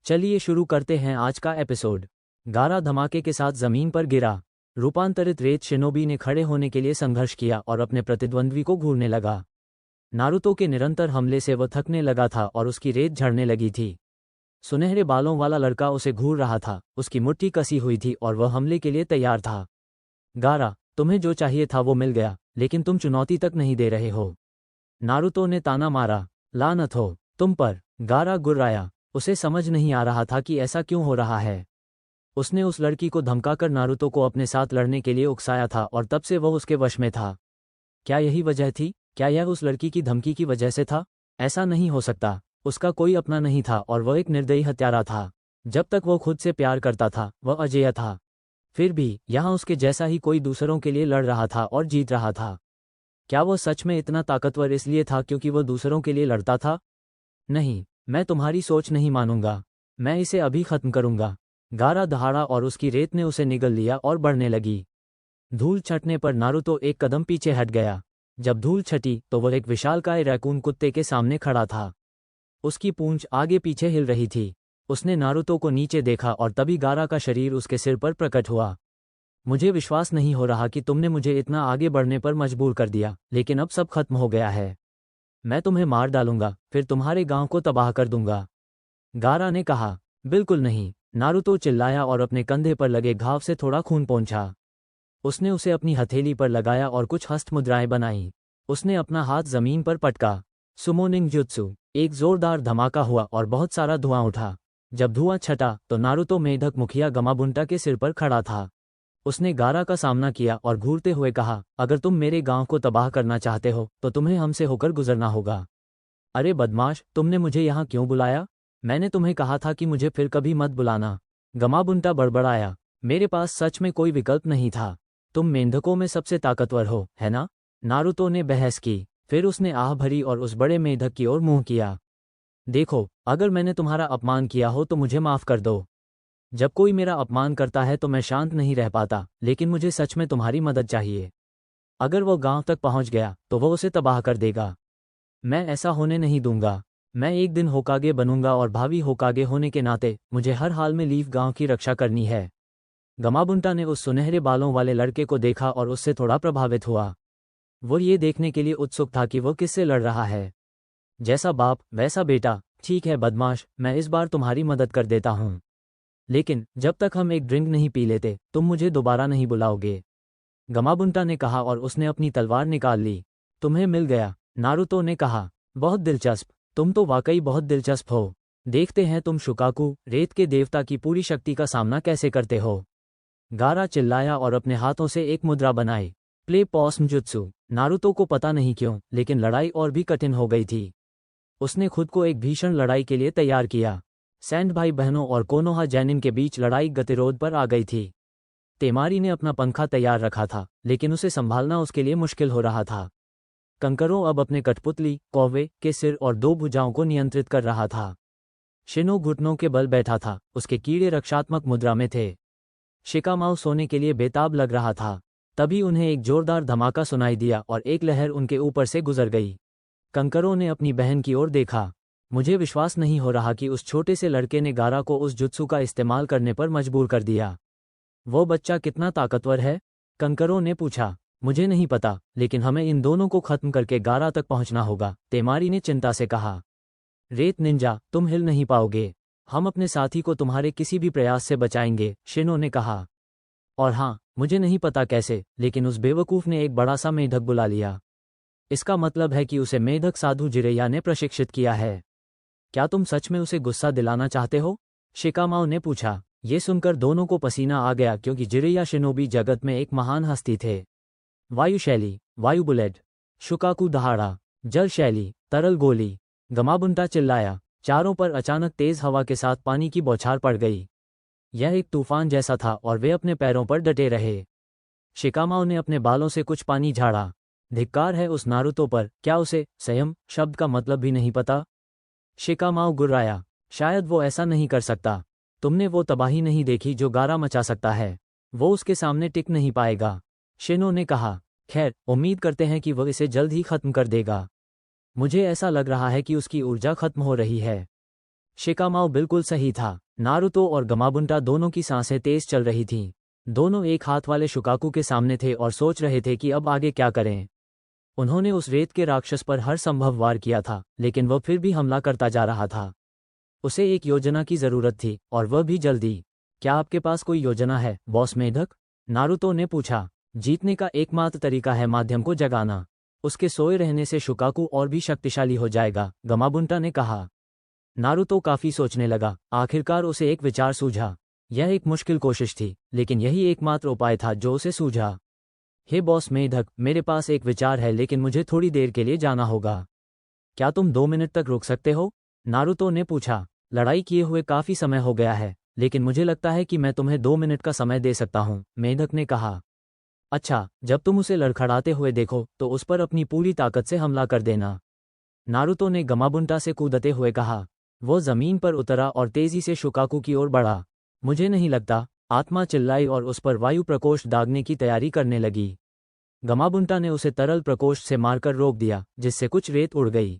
चलिए शुरू करते हैं आज का एपिसोड। गारा धमाके के साथ जमीन पर गिरा। रूपांतरित रेत शिनोबी ने खड़े होने के लिए संघर्ष किया और अपने प्रतिद्वंद्वी को घूरने लगा। नारुतो के निरंतर हमले से वह थकने लगा था और उसकी रेत झड़ने लगी थी। सुनहरे बालों वाला लड़का उसे घूर रहा था, उसकी मुट्ठी कसी हुई थी और वह हमले के लिए तैयार था। गारा, तुम्हें जो चाहिए था वो मिल गया, लेकिन तुम चुनौती तक नहीं दे रहे हो। नारुतो ने ताना मारा। लानत हो तुम पर। गारा गुर्राया। उसे समझ नहीं आ रहा था कि ऐसा क्यों हो रहा है। उसने उस लड़की को धमकाकर नारुतो को अपने साथ लड़ने के लिए उकसाया था और तब से वह उसके वश में था। क्या यही वजह थी? क्या यह उस लड़की की धमकी की वजह से था? ऐसा नहीं हो सकता। उसका कोई अपना नहीं था और वह एक निर्दयी हत्यारा था। जब तक वह खुद से प्यार करता था वह अजेय था। फिर भी यहाँ उसके जैसा ही कोई दूसरों के लिए लड़ रहा था और जीत रहा था। क्या वह सच में इतना ताकतवर इसलिए था क्योंकि वह दूसरों के लिए लड़ता था? नहीं, मैं तुम्हारी सोच नहीं मानूंगा। मैं इसे अभी खत्म करूंगा। गारा दहाड़ा और उसकी रेत ने उसे निगल लिया और बढ़ने लगी। धूल छंटने पर नारुतो एक कदम पीछे हट गया। जब धूल छटी तो वह एक विशालकाय रैकून कुत्ते के सामने खड़ा था। उसकी पूंछ आगे पीछे हिल रही थी। उसने नारुतो को नीचे देखा और तभी गारा का शरीर उसके सिर पर प्रकट हुआ। मुझे विश्वास नहीं हो रहा कि तुमने मुझे इतना आगे बढ़ने पर मजबूर कर दिया, लेकिन अब सब खत्म हो गया है। मैं तुम्हें मार डालूंगा, फिर तुम्हारे गांव को तबाह कर दूंगा। गारा ने कहा। बिल्कुल नहीं, नारुतो चिल्लाया और अपने कंधे पर लगे घाव से थोड़ा खून पोंछा। उसने उसे अपनी हथेली पर लगाया और कुछ हस्त मुद्राएं बनाईं। उसने अपना हाथ जमीन पर पटका। सुमोनिंग जुत्सु। एक जोरदार धमाका हुआ और बहुत सारा धुआं उठा। जब धुआं छटा तो नारुतो मेढक मुखिया गमाबुंटा के सिर पर खड़ा था। उसने गारा का सामना किया और घूरते हुए कहा, अगर तुम मेरे गांव को तबाह करना चाहते हो तो तुम्हें हमसे होकर गुजरना होगा। अरे बदमाश, तुमने मुझे यहाँ क्यों बुलाया? मैंने तुम्हें कहा था कि मुझे फिर कभी मत बुलाना। गमाबुंटा बड़बड़ाया। मेरे पास सच में कोई विकल्प नहीं था। तुम मेंढकों में सबसे ताकतवर हो, है ना? नारुतो ने बहस की। फिर उसने आह भरी और उस बड़े मेंढक की ओर मुंह किया। देखो, अगर मैंने तुम्हारा अपमान किया हो तो मुझे माफ कर दो। जब कोई मेरा अपमान करता है तो मैं शांत नहीं रह पाता, लेकिन मुझे सच में तुम्हारी मदद चाहिए। अगर वो गांव तक पहुंच गया तो वह उसे तबाह कर देगा। मैं ऐसा होने नहीं दूंगा। मैं एक दिन होकागे बनूंगा और भावी होकागे होने के नाते मुझे हर हाल में लीफ गांव की रक्षा करनी है। गमाबुंटा ने उस सुनहरे बालों वाले लड़के को देखा और उससे थोड़ा प्रभावित हुआ। वो ये देखने के लिए उत्सुक था कि वो किससे लड़ रहा है। जैसा बाप वैसा बेटा। ठीक है बदमाश, मैं इस बार तुम्हारी मदद कर देता हूँ, लेकिन जब तक हम एक ड्रिंक नहीं पी लेते तुम मुझे दोबारा नहीं बुलाओगे। गमाबुंटा ने कहा और उसने अपनी तलवार निकाल ली। तुम्हें मिल गया, नारुतो ने कहा। बहुत दिलचस्प, तुम तो वाकई बहुत दिलचस्प हो। देखते हैं तुम शुकाकू, रेत के देवता की पूरी शक्ति का सामना कैसे करते हो। गारा चिल्लाया और अपने हाथों से एक मुद्रा बनाई। Play पॉस्म jutsu. नारुतो को पता नहीं क्यों, लेकिन लड़ाई और भी कठिन हो गई थी। उसने खुद को एक भीषण लड़ाई के लिए तैयार किया। सैंड भाई बहनों और कोनोहा जैनिन के बीच लड़ाई गतिरोध पर आ गई थी। तेमारी ने अपना पंखा तैयार रखा था, लेकिन उसे संभालना उसके लिए मुश्किल हो रहा था। कंकरों अब अपने कठपुतली कौवे के सिर और दो भुजाओं को नियंत्रित कर रहा था। शिनो घुटनों के बल बैठा था, उसके कीड़े रक्षात्मक मुद्रा में थे। शिकामाऊ सोने के लिए बेताब लग रहा था। तभी उन्हें एक जोरदार धमाका सुनाई दिया और एक लहर उनके ऊपर से गुजर गई। कंकरों ने अपनी बहन की ओर देखा। मुझे विश्वास नहीं हो रहा कि उस छोटे से लड़के ने गारा को उस जुत्सु का इस्तेमाल करने पर मजबूर कर दिया। वो बच्चा कितना ताकतवर है? कंकरों ने पूछा। मुझे नहीं पता, लेकिन हमें इन दोनों को खत्म करके गारा तक पहुंचना होगा, तेमारी ने चिंता से कहा। रेत निंजा, तुम हिल नहीं पाओगे। हम अपने साथी को तुम्हारे किसी भी प्रयास से बचाएंगे, शिनो ने कहा। और हाँ, मुझे नहीं पता कैसे, लेकिन उस बेवकूफ ने एक बड़ा सा मेढक बुला लिया। इसका मतलब है कि उसे मेढक साधु जिरेया ने प्रशिक्षित किया है। क्या तुम सच में उसे गुस्सा दिलाना चाहते हो? शिकामाऊ ने पूछा। ये सुनकर दोनों को पसीना आ गया क्योंकि जिरेया शिनोबी जगत में एक महान हस्ती थे। वायु शैली, वायु बुलेट। शुकाकू दहाड़ा, जल शैली, तरल गोली। गमाबुंटा चिल्लाया। चारों पर अचानक तेज हवा के साथ पानी की बौछार पड़ गई। यह एक तूफान जैसा था और वे अपने पैरों पर डटे रहे। शिकामाऊ ने अपने बालों से कुछ पानी झाड़ा। धिक्कार है उस नारुतो पर, क्या उसे संयम शब्द का मतलब भी नहीं पता? शिकामाऊ गुर्राया। शायद वो ऐसा नहीं कर सकता। तुमने वो तबाही नहीं देखी जो गारा मचा सकता है। वो उसके सामने टिक नहीं पाएगा, शिनो ने कहा। खैर, उम्मीद करते हैं कि वह इसे जल्द ही खत्म कर देगा। मुझे ऐसा लग रहा है कि उसकी ऊर्जा खत्म हो रही है। शिकामाओ बिल्कुल सही था। नारुतो और गमाबुंटा दोनों की सांसें तेज चल रही थीं। दोनों एक हाथ वाले शुकाकू के सामने थे और सोच रहे थे कि अब आगे क्या करें। उन्होंने उस रेत के राक्षस पर हर संभव वार किया था, लेकिन वह फिर भी हमला करता जा रहा था। उसे एक योजना की जरूरत थी, और वह भी जल्दी। क्या आपके पास कोई योजना है, बॉस मेढक? नारुतो ने पूछा। जीतने का एकमात्र तरीका है माध्यम को जगाना। उसके सोए रहने से शुकाकू और भी शक्तिशाली हो जाएगा, गमाबुंटा ने कहा। नारुतो काफी सोचने लगा। आखिरकार उसे एक विचार सूझा। यह एक मुश्किल कोशिश थी, लेकिन यही एकमात्र उपाय था जो उसे सूझा। हे बॉस मेढक, मेरे पास एक विचार है, लेकिन मुझे थोड़ी देर के लिए जाना होगा। क्या तुम 2 मिनट तक रुक सकते हो? नारुतो ने पूछा। लड़ाई किए हुए काफी समय हो गया है, लेकिन मुझे लगता है कि मैं तुम्हें 2 मिनट का समय दे सकता हूँ, मेढक ने कहा। अच्छा, जब तुम उसे लड़खड़ाते हुए देखो तो उस पर अपनी पूरी ताकत से हमला कर देना, नारुतो ने गमाबुंटा से कूदते हुए कहा। वो जमीन पर उतरा और तेजी से शुकाकू की ओर बढ़ा। मुझे नहीं लगता, आत्मा चिल्लाई और उस पर वायु प्रकोष्ठ दागने की तैयारी करने लगी। गमाबुंटा ने उसे तरल प्रकोष्ठ से मारकर रोक दिया, जिससे कुछ रेत उड़ गई।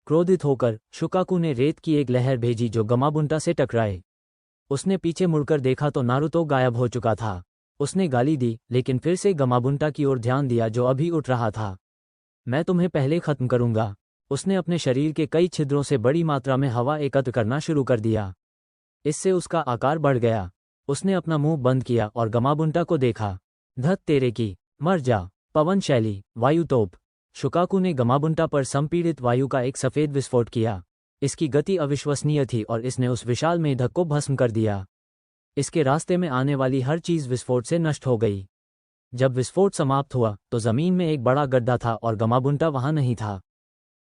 क्रोधित होकर शुकाकू ने रेत की एक लहर भेजी जो गमाबुंटा से टकराए। उसने पीछे मुड़कर देखा तो नारुतो गायब हो चुका था। उसने गाली दी, लेकिन फिर से गमाबुंटा की ओर ध्यान दिया जो अभी उठ रहा था। मैं तुम्हें पहले खत्म करूंगा। उसने अपने शरीर के कई छिद्रों से बड़ी मात्रा में हवा एकत्र करना शुरू कर दिया। इससे उसका आकार बढ़ गया। उसने अपना मुंह बंद किया और गमाबुंटा को देखा। धत तेरे की, मर जा। पवन शैली, वायु तोप। शुकाकू ने गमाबुंटा पर संपीड़ित वायु का एक सफेद विस्फोट किया। इसकी गति अविश्वसनीय थी और इसने उस विशाल मेढक को भस्म कर दिया। इसके रास्ते में आने वाली हर चीज विस्फोट से नष्ट हो गई। जब विस्फोट समाप्त हुआ तो जमीन में एक बड़ा गड्ढा था और गमाबुंटा वहां नहीं था।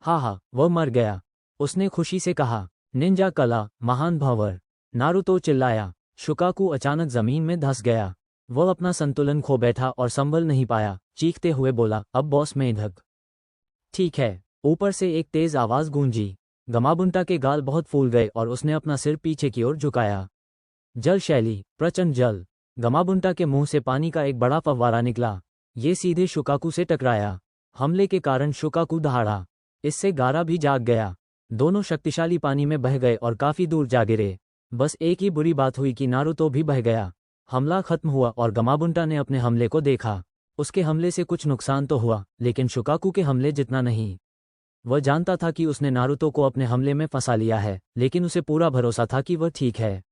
हा, वह मर गया, उसने खुशी से कहा। निंजा कला, महान भंवर, नारुतो चिल्लाया। शुकाकू अचानक जमीन में धंस गया। वह अपना संतुलन खो बैठा और संभल नहीं पाया। चीखते हुए बोला, अब बॉस मेढक। ठीक है। ऊपर से एक तेज आवाज गूंजी। गमाबुंटा के गाल बहुत फूल गए और उसने अपना सिर पीछे की ओर झुकाया। जल शैली, प्रचंड जल। गमाबुंटा के मुंह से पानी का एक बड़ा फव्वारा निकला। ये सीधे शुकाकू से टकराया। हमले के कारण शुकाकू दहाड़ा। इससे गारा भी जाग गया। दोनों शक्तिशाली पानी में बह गए और काफी दूर जा गिरे। बस एक ही बुरी बात हुई कि नारुतो भी बह गया। हमला खत्म हुआ और गमाबुंटा ने अपने हमले को देखा। उसके हमले से कुछ नुकसान तो हुआ, लेकिन शुकाकू के हमले जितना नहीं। वह जानता था कि उसने नारुतो को अपने हमले में फंसा लिया है, लेकिन उसे पूरा भरोसा था कि वह ठीक है।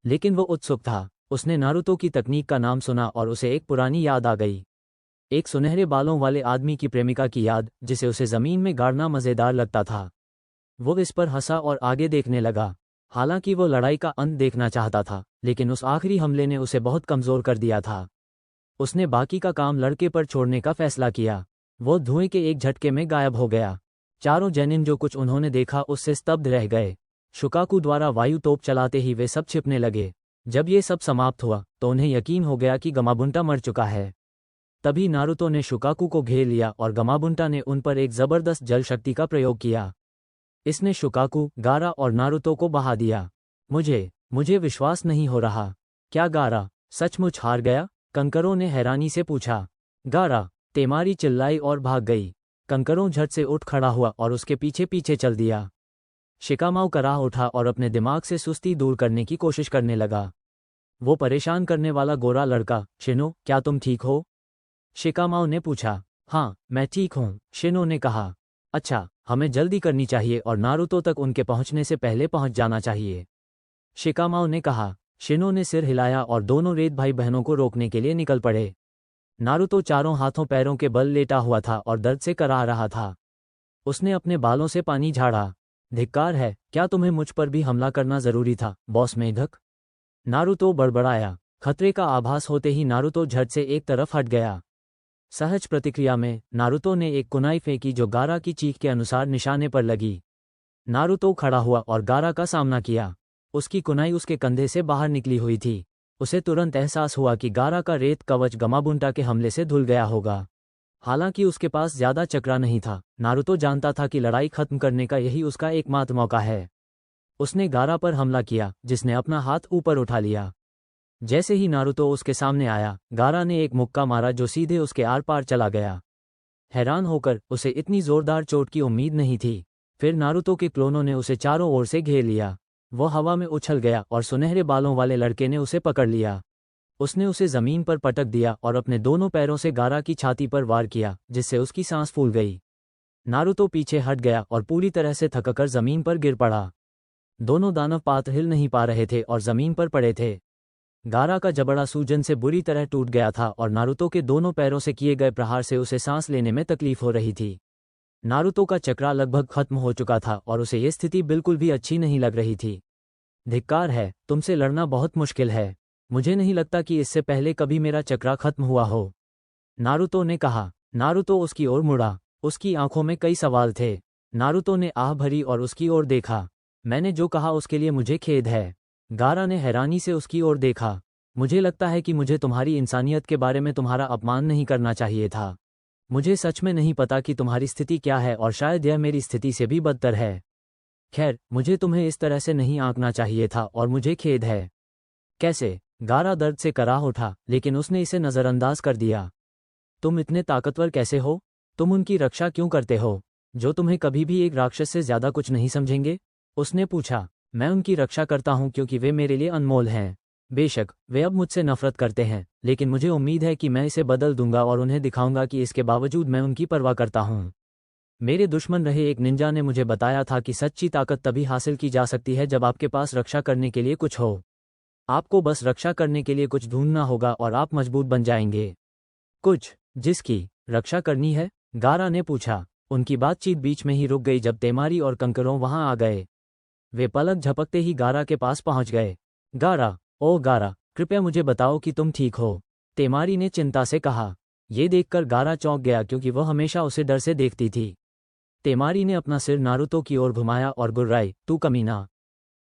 लेकिन वह उत्सुक था। उसने नारुतो की तकनीक का नाम सुना और उसे एक पुरानी याद आ गई। एक सुनहरे बालों वाले आदमी की प्रेमिका की याद, जिसे उसे जमीन में गाड़ना मजेदार लगता था। वो इस पर हंसा और आगे देखने लगा। हालांकि वो लड़ाई का अंत देखना चाहता था, लेकिन उस आखिरी हमले ने उसे बहुत कमजोर कर दिया था। उसने बाकी का काम लड़के पर छोड़ने का फैसला किया। वो धुएं के एक झटके में गायब हो गया। चारों जेनिन जो कुछ उन्होंने देखा उससे स्तब्ध रह गए। शुकाकू द्वारा वायु तोप चलाते ही वे सब छिपने लगे। जब ये सब समाप्त हुआ तो उन्हें यकीन हो गया कि गमाबुंटा मर चुका है। तभी नारुतो ने शुकाकू को घेर लिया और गमाबुंटा ने उन पर एक जबरदस्त जल शक्ति का प्रयोग किया। इसने शुकाकू, गारा और नारुतो को बहा दिया। मुझे विश्वास नहीं हो रहा। क्या गारा सचमुच हार गया? कंकरों ने हैरानी से पूछा। गारा, तेमारी चिल्लाई और भाग गई। कंकरों झट से उठ खड़ा हुआ और उसके पीछे पीछे चल दिया। शिकामाओ कराह उठा और अपने दिमाग से सुस्ती दूर करने की कोशिश करने लगा। वो परेशान करने वाला गोरा लड़का, शिनो, क्या तुम ठीक हो? शिकामाओ ने पूछा। हाँ, मैं ठीक हूँ, शिनो ने कहा। अच्छा, हमें जल्दी करनी चाहिए और नारुतो तक उनके पहुंचने से पहले पहुंच जाना चाहिए, शिकामाओ ने कहा। शिनो ने सिर हिलाया और दोनों रेत भाई बहनों को रोकने के लिए निकल पड़े। नारुतो चारों हाथों पैरों के बल लेटा हुआ था और दर्द से कराह रहा था। उसने अपने बालों से पानी झाड़ा। धिक्कार है, क्या तुम्हें मुझ पर भी हमला करना जरूरी था, बॉस मेढक? नारुतो बड़बड़ाया। खतरे का आभास होते ही नारुतो झट से एक तरफ हट गया। सहज प्रतिक्रिया में नारुतो ने एक कुनाई फेंकी जो गारा की चीख के अनुसार निशाने पर लगी। नारुतो खड़ा हुआ और गारा का सामना किया। उसकी कुनाई उसके कंधे से बाहर निकली हुई थी। उसे तुरंत एहसास हुआ कि गारा का रेत कवच गमाबुंटा के हमले से धुल गया होगा। हालांकि उसके पास ज्यादा चक्रा नहीं था, नारुतो जानता था कि लड़ाई खत्म करने का यही उसका एकमात्र मौका है। उसने गारा पर हमला किया, जिसने अपना हाथ ऊपर उठा लिया। जैसे ही नारुतो उसके सामने आया, गारा ने एक मुक्का मारा जो सीधे उसके आर पार चला गया। हैरान होकर उसे इतनी जोरदार चोट की उम्मीद नहीं थी। फिर नारुतो के क्लोनों ने उसे चारों ओर से घेर लिया। वो हवा में उछल गया और सुनहरे बालों वाले लड़के ने उसे पकड़ लिया। उसने उसे जमीन पर पटक दिया और अपने दोनों पैरों से गारा की छाती पर वार किया, जिससे उसकी सांस फूल गई। नारुतो पीछे हट गया और पूरी तरह से थककर जमीन पर गिर पड़ा। दोनों दानव पात्र हिल नहीं पा रहे थे और जमीन पर पड़े थे। गारा का जबड़ा सूजन से बुरी तरह टूट गया था और नारुतो के दोनों पैरों से किए गए प्रहार से उसे सांस लेने में तकलीफ हो रही थी। नारुतो का चक्रा लगभग खत्म हो चुका था और उसे ये स्थिति बिल्कुल भी अच्छी नहीं लग रही थी। धिक्कार है, तुमसे लड़ना बहुत मुश्किल है। मुझे नहीं लगता कि इससे पहले कभी मेरा चक्रा खत्म हुआ हो, नारुतो ने कहा। नारुतो उसकी ओर मुड़ा। उसकी आंखों में कई सवाल थे। नारुतो ने आह भरी और उसकी ओर देखा। मैंने जो कहा उसके लिए मुझे खेद है। गारा ने हैरानी से उसकी ओर देखा। मुझे लगता है कि मुझे तुम्हारी इंसानियत के बारे में तुम्हारा अपमान नहीं करना चाहिए था। मुझे सच में नहीं पता कि तुम्हारी स्थिति क्या है और शायद यह मेरी स्थिति से भी बदतर है। खैर, मुझे तुम्हें इस तरह से नहीं आंकना चाहिए था और मुझे खेद है। कैसे? गारा दर्द से कराह उठा, लेकिन उसने इसे नज़रअंदाज कर दिया। तुम इतने ताकतवर कैसे हो? तुम उनकी रक्षा क्यों करते हो, जो तुम्हें कभी भी एक राक्षस से ज्यादा कुछ नहीं समझेंगे? उसने पूछा। मैं उनकी रक्षा करता हूं क्योंकि वे मेरे लिए अनमोल हैं। बेशक वे अब मुझसे नफरत करते हैं, लेकिन मुझे उम्मीद है कि मैं इसे बदल दूंगा और उन्हें दिखाऊंगा कि इसके बावजूद मैं उनकी परवाह करता हूं। मेरे दुश्मन रहे एक निंजा ने मुझे बताया था कि सच्ची ताकत तभी हासिल की जा सकती है जब आपके पास रक्षा करने के लिए कुछ हो। आपको बस रक्षा करने के लिए कुछ ढूंढना होगा और आप मजबूत बन जाएंगे। कुछ जिसकी रक्षा करनी है? गारा ने पूछा। उनकी बातचीत बीच में ही रुक गई जब तेमारी और कंकरों वहां आ गए। वे पलक झपकते ही गारा के पास पहुंच गए। गारा, ओ गारा, कृपया मुझे बताओ कि तुम ठीक हो, तेमारी ने चिंता से कहा। ये देखकर गारा चौंक गया क्योंकि वह हमेशा उसे डर से देखती थी। तेमारी ने अपना सिर नारुतो की ओर घुमाया और गुर्राई, तू कमीना।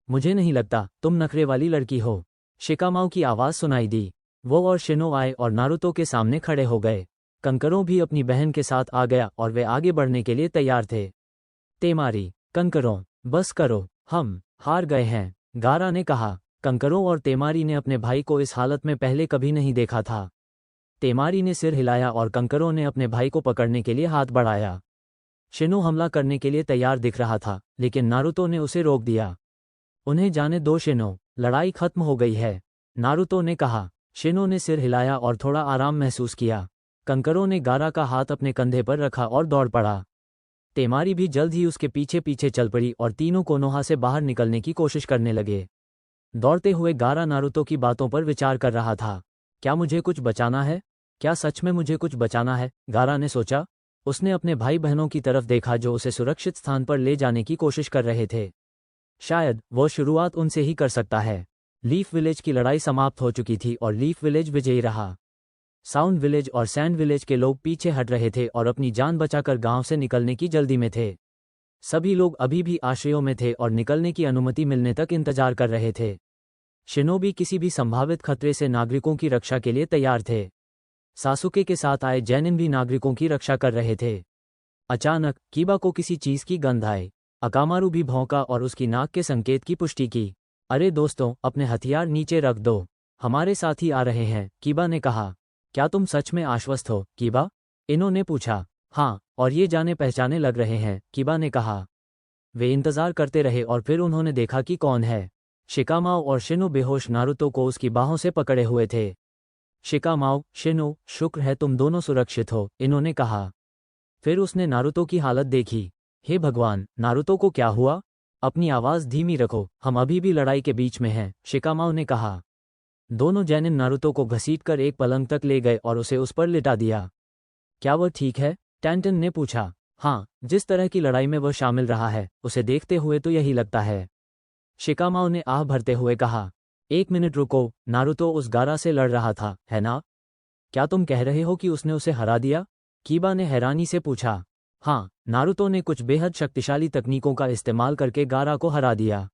मुझे नहीं लगता तुम नखरे वाली लड़की हो। शिकामाओ की आवाज़ सुनाई दी। वो और शिनो आए और नारुतो के सामने खड़े हो गए। कंकरों भी अपनी बहन के साथ आ गया और वे आगे बढ़ने के लिए तैयार थे। तेमारी, कंकरों, बस करो, हम हार गए हैं, गारा ने कहा। कंकरों और तेमारी ने अपने भाई को इस हालत में पहले कभी नहीं देखा था। तेमारी ने सिर हिलाया और कंकरों ने अपने भाई को पकड़ने के लिए हाथ बढ़ाया। शिनो हमला करने के लिए तैयार दिख रहा था, लेकिन नारुतो ने उसे रोक दिया। उन्हें जाने दो शिनो, लड़ाई खत्म हो गई है, नारुतो ने कहा। शिनो ने सिर हिलाया और थोड़ा आराम महसूस किया। कंकरों ने गारा का हाथ अपने कंधे पर रखा और दौड़ पड़ा। तेमारी भी जल्द ही उसके पीछे पीछे चल पड़ी और तीनों कोनोहा से बाहर निकलने की कोशिश करने लगे। दौड़ते हुए गारा नारुतो की बातों पर विचार कर रहा था। क्या मुझे कुछ बचाना है? क्या सच में मुझे कुछ बचाना है? गारा ने सोचा। उसने अपने भाई बहनों की तरफ देखा जो उसे सुरक्षित स्थान पर ले जाने की कोशिश कर रहे थे। शायद वो शुरुआत उनसे ही कर सकता है। लीफ विलेज की लड़ाई समाप्त हो चुकी थी और लीफ विलेज विजयी रहा। साउंड विलेज और सैंड विलेज के लोग पीछे हट रहे थे और अपनी जान बचाकर गांव से निकलने की जल्दी में थे। सभी लोग अभी भी आश्रयों में थे और निकलने की अनुमति मिलने तक इंतजार कर रहे थे। शिनोबी किसी भी संभावित खतरे से नागरिकों की रक्षा के लिए तैयार थे। सासुके के साथ आए जैनिन भी नागरिकों की रक्षा कर रहे थे। अचानक कीबा को किसी चीज की गंध आई। अकामारू भी भौंका और उसकी नाक के संकेत की पुष्टि की। अरे दोस्तों, अपने हथियार नीचे रख दो, हमारे साथी आ रहे हैं, कीबा ने कहा। क्या तुम सच में आश्वस्त हो, कीबा? इन्होंने पूछा। हाँ, और ये जाने पहचाने लग रहे हैं, कीबा ने कहा। वे इंतजार करते रहे और फिर उन्होंने देखा कि कौन है। शिकामाओ और शिनो बेहोश नारुतो को उसकी बाहों से पकड़े हुए थे। शिकामाओ, शिनो, शुक्र है तुम दोनों सुरक्षित हो, इन्होंने कहा। फिर उसने नारुतो की हालत देखी। हे भगवान, नारुतो को क्या हुआ? अपनी आवाज़ धीमी रखो, हम अभी भी लड़ाई के बीच में हैं, शिकामाओ ने कहा। दोनों जैनिन नारुतो को घसीटकर एक पलंग तक ले गए और उसे उस पर लिटा दिया। क्या वह ठीक है? टैंटन ने पूछा। हाँ, जिस तरह की लड़ाई में वह शामिल रहा है, उसे देखते हुए तो यही लगता है, शिकामाओ ने आह भरते हुए कहा। एक मिनट रुको, नारुतो उस गारा से लड़ रहा था, है ना? क्या तुम कह रहे हो कि उसने उसे हरा दिया? कीबा ने हैरानी से पूछा। हाँ, नारुतो ने कुछ बेहद शक्तिशाली तकनीकों का इस्तेमाल करके गारा को हरा दिया।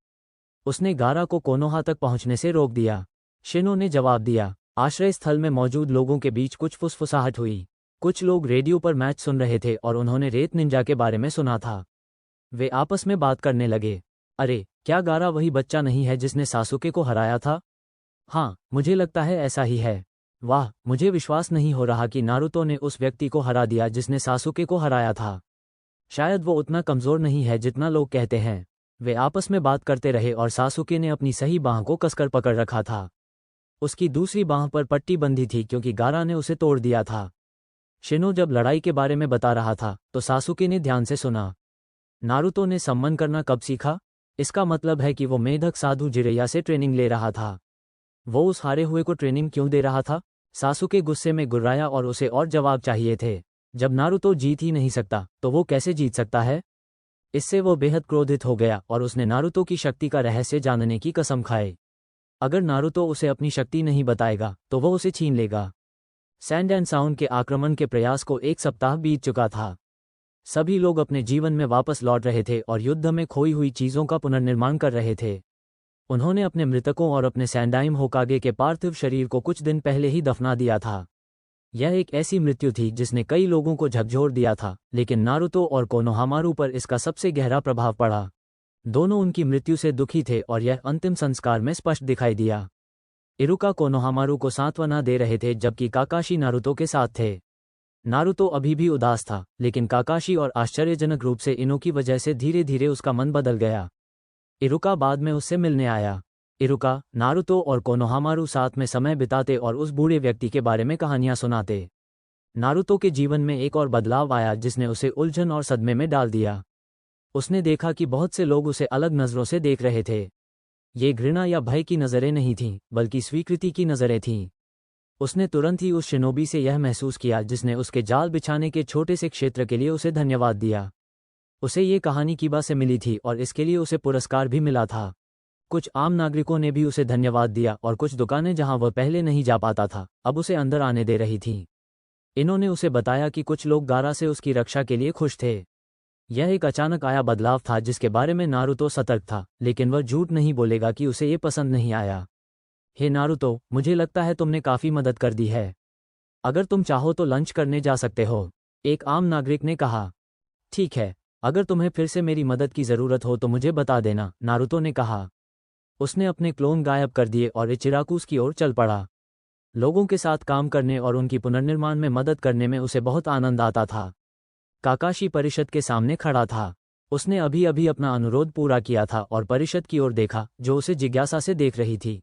उसने गारा को कोनोहा तक पहुंचने से रोक दिया, शिनो ने जवाब दिया। आश्रय स्थल में मौजूद लोगों के बीच कुछ फुसफुसाहट हुई। कुछ लोग रेडियो पर मैच सुन रहे थे और उन्होंने रेत निंजा के बारे में सुना था। वे आपस में बात करने लगे। अरे, क्या गारा वही बच्चा नहीं है जिसने सासुके को हराया था? हाँ, मुझे लगता है ऐसा ही है। वाह, मुझे विश्वास नहीं हो रहा कि नारुतो ने उस व्यक्ति को हरा दिया जिसने सासुके को हराया था। शायद वो उतना कमज़ोर नहीं है जितना लोग कहते हैं। वे आपस में बात करते रहे और सासुके ने अपनी सही बांह को कसकर पकड़ रखा था। उसकी दूसरी बांह पर पट्टी बंधी थी क्योंकि गारा ने उसे तोड़ दिया था। शिनो जब लड़ाई के बारे में बता रहा था तो सासुके ने ध्यान से सुना। नारुतो ने सम्मन करना कब सीखा? इसका मतलब है कि वो मेढक साधु जिरेया से ट्रेनिंग ले रहा था। वो उस हारे हुए को ट्रेनिंग क्यों दे रहा था? सासुके गुस्से में गुर्राया और उसे और जवाब चाहिए थे। जब नारुतो जीत ही नहीं सकता तो वो कैसे जीत सकता है? इससे वो बेहद क्रोधित हो गया और उसने नारुतो की शक्ति का रहस्य जानने की कसम खाई। अगर नारुतो उसे अपनी शक्ति नहीं बताएगा तो वो उसे छीन लेगा। सैंड एंड साउंड के आक्रमण के प्रयास को 1 सप्ताह बीत चुका था। सभी लोग अपने जीवन में वापस लौट रहे थे और युद्ध में खोई हुई चीज़ों का पुनर्निर्माण कर रहे थे। उन्होंने अपने मृतकों और अपने सैंडाइम होकागे के पार्थिव शरीर को कुछ दिन पहले ही दफना दिया था। यह एक ऐसी मृत्यु थी जिसने कई लोगों को झकझोर दिया था, लेकिन नारुतो और कोनोहामारू पर इसका सबसे गहरा प्रभाव पड़ा। दोनों उनकी मृत्यु से दुखी थे और यह अंतिम संस्कार में स्पष्ट दिखाई दिया। इरुका कोनोहामारू को सांत्वना दे रहे थे जबकि काकाशी नारुतो के साथ थे। नारुतो अभी भी उदास था, लेकिन काकाशी और आश्चर्यजनक रूप से इनो की वजह से धीरे धीरे उसका मन बदल गया। इरुका बाद में उससे मिलने आया। इरुका, नारुतो और कोनोहामारू साथ में समय बिताते और उस बूढ़े व्यक्ति के बारे में कहानियां सुनाते। नारुतो के जीवन में एक और बदलाव आया जिसने उसे उलझन और सदमे में डाल दिया। उसने देखा कि बहुत से लोग उसे अलग नज़रों से देख रहे थे। ये घृणा या भय की नज़रें नहीं थीं, बल्कि स्वीकृति की नज़रें थीं। उसने तुरंत ही उस शिनोबी से यह महसूस किया जिसने उसके जाल बिछाने के छोटे से क्षेत्र के लिए उसे धन्यवाद दिया। उसे ये कहानी कीबा से मिली थी और इसके लिए उसे पुरस्कार भी मिला था। कुछ आम नागरिकों ने भी उसे धन्यवाद दिया और कुछ दुकानें जहां वह पहले नहीं जा पाता था अब उसे अंदर आने दे रही थीं। इन्होंने उसे बताया कि कुछ लोग गारा से उसकी रक्षा के लिए खुश थे। यह एक अचानक आया बदलाव था जिसके बारे में नारुतो सतर्क था, लेकिन वह झूठ नहीं बोलेगा कि उसे ये पसंद नहीं आया। हे नारुतो, मुझे लगता है तुमने काफ़ी मदद कर दी है। अगर तुम चाहो तो लंच करने जा सकते हो, एक आम नागरिक ने कहा। ठीक है, अगर तुम्हें फिर से मेरी मदद की ज़रूरत हो तो मुझे बता देना, नारुतो ने कहा। उसने अपने क्लोन गायब कर दिए और इचिराकुस की ओर चल पड़ा। लोगों के साथ काम करने और उनकी पुनर्निर्माण में मदद करने में उसे बहुत आनंद आता था। काकाशी परिषद के सामने खड़ा था। उसने अभी अभी अपना अनुरोध पूरा किया था और परिषद की ओर देखा जो उसे जिज्ञासा से देख रही थी।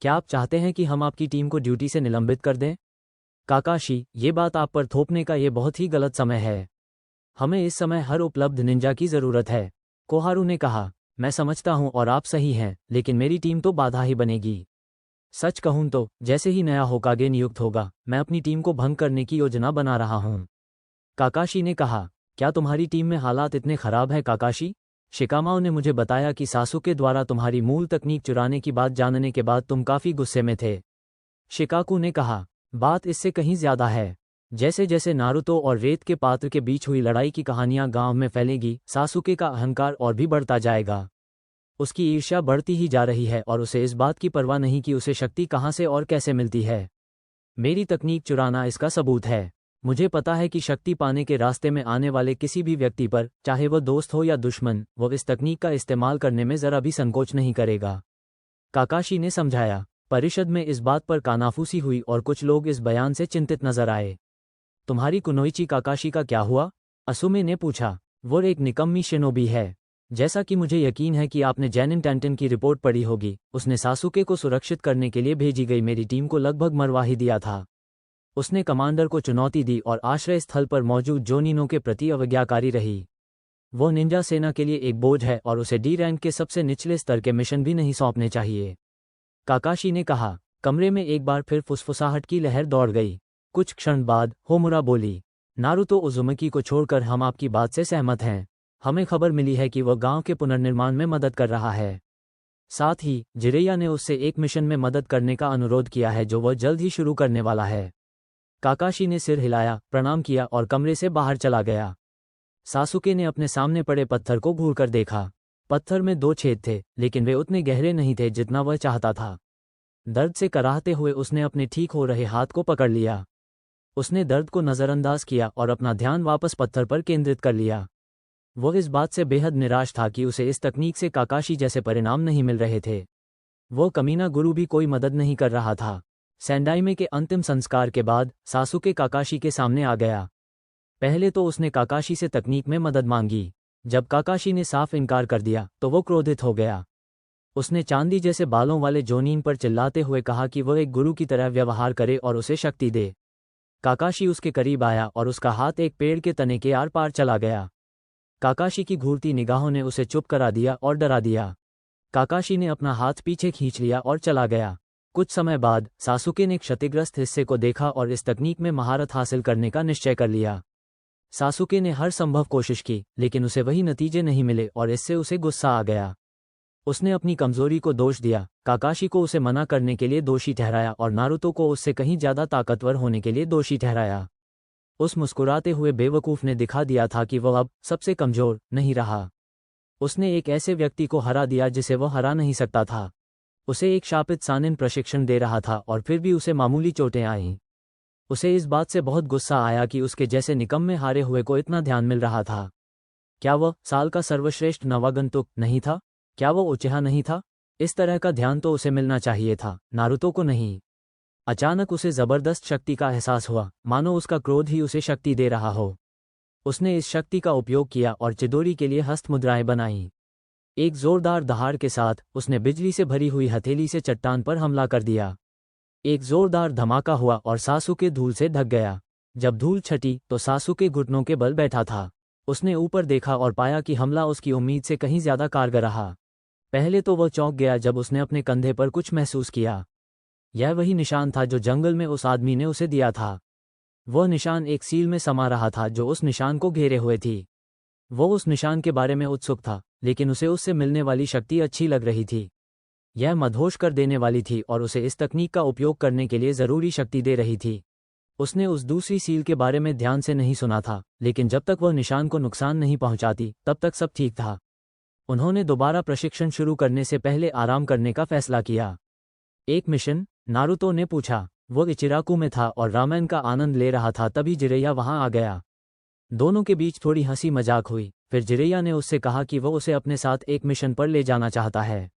क्या आप चाहते हैं कि हम आपकी टीम को ड्यूटी से निलंबित कर दें? काकाशी, ये बात आप पर थोपने का ये बहुत ही गलत समय है। हमें इस समय हर उपलब्ध निंजा की ज़रूरत है, कोहारू ने कहा। मैं समझता हूं और आप सही हैं, लेकिन मेरी टीम तो बाधा ही बनेगी। सच कहूं तो जैसे ही नया होकागे नियुक्त होगा मैं अपनी टीम को भंग करने की योजना बना रहा हूं। काकाशी ने कहा। क्या तुम्हारी टीम में हालात इतने खराब हैं काकाशी? शिकामाओ ने मुझे बताया कि सासुके द्वारा तुम्हारी मूल तकनीक चुराने की बात जानने के बाद तुम काफ़ी गुस्से में थे। शिकाकू ने कहा। बात इससे कहीं ज्यादा है। जैसे जैसे नारुतो और रेत के पात्र के बीच हुई लड़ाई की कहानियां गांव में फैलेगी, सासुके का अहंकार और भी बढ़ता जाएगा। उसकी ईर्ष्या बढ़ती ही जा रही है और उसे इस बात की परवाह नहीं कि उसे शक्ति कहां से और कैसे मिलती है। मेरी तकनीक चुराना इसका सबूत है। मुझे पता है कि शक्ति पाने के रास्ते में आने वाले किसी भी व्यक्ति पर, चाहे वह दोस्त हो या दुश्मन, वो इस तकनीक का इस्तेमाल करने में जरा भी संकोच नहीं करेगा, काकाशी ने समझाया। परिषद में इस बात पर कानाफूसी हुई और कुछ लोग इस बयान से चिंतित नजर आए। तुम्हारी कुनोइची काकाशी का क्या हुआ? असुमे ने पूछा। वो एक निकम्मी शिनोबी है। जैसा कि मुझे यकीन है कि आपने जैनिन टैंटन की रिपोर्ट पढ़ी होगी, उसने सासुके को सुरक्षित करने के लिए भेजी गई मेरी टीम को लगभग मरवा ही दिया था। उसने कमांडर को चुनौती दी और आश्रय स्थल पर मौजूद जोनिनों के प्रति अवज्ञाकारी रही। वो निंजा सेना के लिए एक बोझ है और उसे डी रैंक के सबसे निचले स्तर के मिशन भी नहीं सौंपने चाहिए, काकाशी ने कहा। कमरे में एक बार फिर फुसफुसाहट की लहर दौड़ गई। कुछ क्षण बाद होमुरा बोली, नारुतो उजुमकी को छोड़कर हम आपकी बात से सहमत हैं। हमें खबर मिली है कि वह गांव के पुनर्निर्माण में मदद कर रहा है। साथ ही जिरेया ने उससे एक मिशन में मदद करने का अनुरोध किया है जो वह जल्द ही शुरू करने वाला है। काकाशी ने सिर हिलाया, प्रणाम किया और कमरे से बाहर चला गया। सासुके ने अपने सामने पड़े पत्थर को घूरकर देखा। पत्थर में 2 छेद थे, लेकिन वे उतने गहरे नहीं थे जितना वह चाहता था। दर्द से कराहते हुए उसने अपने ठीक हो रहे हाथ को पकड़ लिया। उसने दर्द को नज़रअंदाज किया और अपना ध्यान वापस पत्थर पर केंद्रित कर लिया। वह इस बात से बेहद निराश था कि उसे इस तकनीक से काकाशी जैसे परिणाम नहीं मिल रहे थे। वो कमीना गुरु भी कोई मदद नहीं कर रहा था। सैंडाइमे के अंतिम संस्कार के बाद सासुके काकाशी के सामने आ गया। पहले तो उसने काकाशी से तकनीक में मदद मांगी, जब काकाशी ने साफ इनकार कर दिया तो वो क्रोधित हो गया। उसने चांदी जैसे बालों वाले जोनीन पर चिल्लाते हुए कहा कि वह एक गुरु की तरह व्यवहार करे और उसे शक्ति दे। काकाशी उसके करीब आया और उसका हाथ एक पेड़ के तने के आर पार चला गया। काकाशी की घूरती निगाहों ने उसे चुप करा दिया और डरा दिया। काकाशी ने अपना हाथ पीछे खींच लिया और चला गया। कुछ समय बाद सासुके ने क्षतिग्रस्त हिस्से को देखा और इस तकनीक में महारत हासिल करने का निश्चय कर लिया। सासुके ने हर संभव कोशिश की, लेकिन उसे वही नतीजे नहीं मिले और इससे उसे गुस्सा आ गया। उसने अपनी कमजोरी को दोष दिया, काकाशी को उसे मना करने के लिए दोषी ठहराया और नारुतो को उससे कहीं ज्यादा ताकतवर होने के लिए दोषी ठहराया। उस मुस्कुराते हुए बेवकूफ ने दिखा दिया था कि वह अब सबसे कमजोर नहीं रहा। उसने एक ऐसे व्यक्ति को हरा दिया जिसे वह हरा नहीं सकता था। उसे एक शापित सानिन प्रशिक्षण दे रहा था और फिर भी उसे मामूली चोटें आईं। उसे इस बात से बहुत गुस्सा आया कि उसके जैसे निकम्मे हारे हुए को इतना ध्यान मिल रहा था। क्या वह साल का सर्वश्रेष्ठ नवागंतुक नहीं था? क्या वह उचेहा नहीं था? इस तरह का ध्यान तो उसे मिलना चाहिए था, नारुतो को नहीं। अचानक उसे जबरदस्त शक्ति का एहसास हुआ, मानो उसका क्रोध ही उसे शक्ति दे रहा हो। उसने इस शक्ति का उपयोग किया और चिदोरी के लिए हस्त मुद्राएं बनाईं। एक जोरदार दहाड़ के साथ उसने बिजली से भरी हुई हथेली से चट्टान पर हमला कर दिया। एक जोरदार धमाका हुआ और सासुके धूल से ढक गया। जब धूल छटी तो सासुके घुटनों के बल बैठा था। उसने ऊपर देखा और पाया कि हमला उसकी उम्मीद से कहीं ज्यादा कारगर रहा। पहले तो वह चौंक गया जब उसने अपने कंधे पर कुछ महसूस किया। यह वही निशान था जो जंगल में उस आदमी ने उसे दिया था। वह निशान एक सील में समा रहा था जो उस निशान को घेरे हुए थी। वो उस निशान के बारे में उत्सुक था, लेकिन उसे उससे मिलने वाली शक्ति अच्छी लग रही थी। यह मदहोश कर देने वाली थी और उसे इस तकनीक का उपयोग करने के लिए जरूरी शक्ति दे रही थी। उसने उस दूसरी सील के बारे में ध्यान से नहीं सुना था, लेकिन जब तक वह निशान को नुकसान नहीं पहुंचाती तब तक सब ठीक था। उन्होंने दोबारा प्रशिक्षण शुरू करने से पहले आराम करने का फैसला किया। एक मिशन? नारुतो ने पूछा। वो इचिराकु में था और रामायण का आनंद ले रहा था, तभी जिरैया वहां आ गया। दोनों के बीच थोड़ी हंसी मजाक हुई। फिर जिरैया ने उससे कहा कि वह उसे अपने साथ एक मिशन पर ले जाना चाहता है।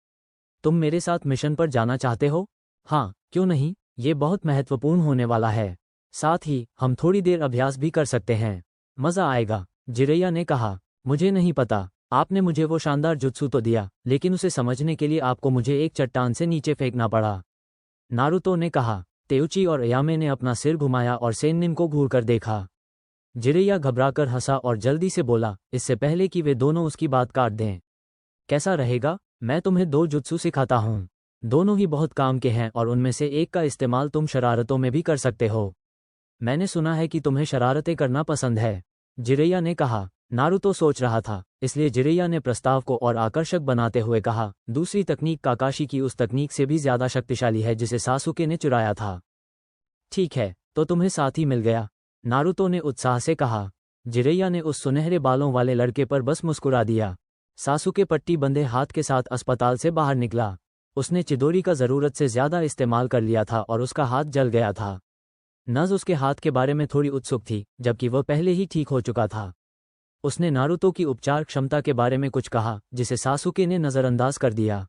तुम मेरे साथ मिशन पर जाना चाहते हो? हाँ, क्यों नहीं, ये बहुत महत्वपूर्ण होने वाला है। साथ ही हम थोड़ी देर अभ्यास भी कर सकते हैं। मजा आएगा, जिरैया ने कहा। मुझे नहीं पता, आपने मुझे वो शानदार जुत्सु तो दिया, लेकिन उसे समझने के लिए आपको मुझे एक चट्टान से नीचे फेंकना पड़ा, नारुतो ने कहा। तेउची और अयामे ने अपना सिर घुमाया और सेन्निन को घूर कर देखा। जिरैया घबराकर हंसा और जल्दी से बोला, इससे पहले कि वे दोनों उसकी बात काट दें। कैसा रहेगा? मैं तुम्हें 2 जुत्सु सिखाता हूँ। दोनों ही बहुत काम के हैं और उनमें से एक का इस्तेमाल तुम शरारतों में भी कर सकते हो। मैंने सुना है कि तुम्हें शरारतें करना पसंद है, जिरैया ने कहा। नारुतो सोच रहा था, इसलिए जिरैया ने प्रस्ताव को और आकर्षक बनाते हुए कहा, दूसरी तकनीक काकाशी की उस तकनीक से भी ज्यादा शक्तिशाली है जिसे सासुके ने चुराया था। ठीक है, तो तुम्हें साथी मिल गया, नारुतो ने उत्साह से कहा। जिरैया ने उस सुनहरे बालों वाले लड़के पर बस मुस्कुरा दिया। सासुके पट्टी बंधे हाथ के साथ अस्पताल से बाहर निकला। उसने चिदोरी का जरूरत से ज्यादा इस्तेमाल कर लिया था और उसका हाथ जल गया था। नज उसके हाथ के बारे में थोड़ी उत्सुक थी, जबकि वह पहले ही ठीक हो चुका था। उसने नारुतो की उपचार क्षमता के बारे में कुछ कहा, जिसे सासुके ने नजरअंदाज कर दिया।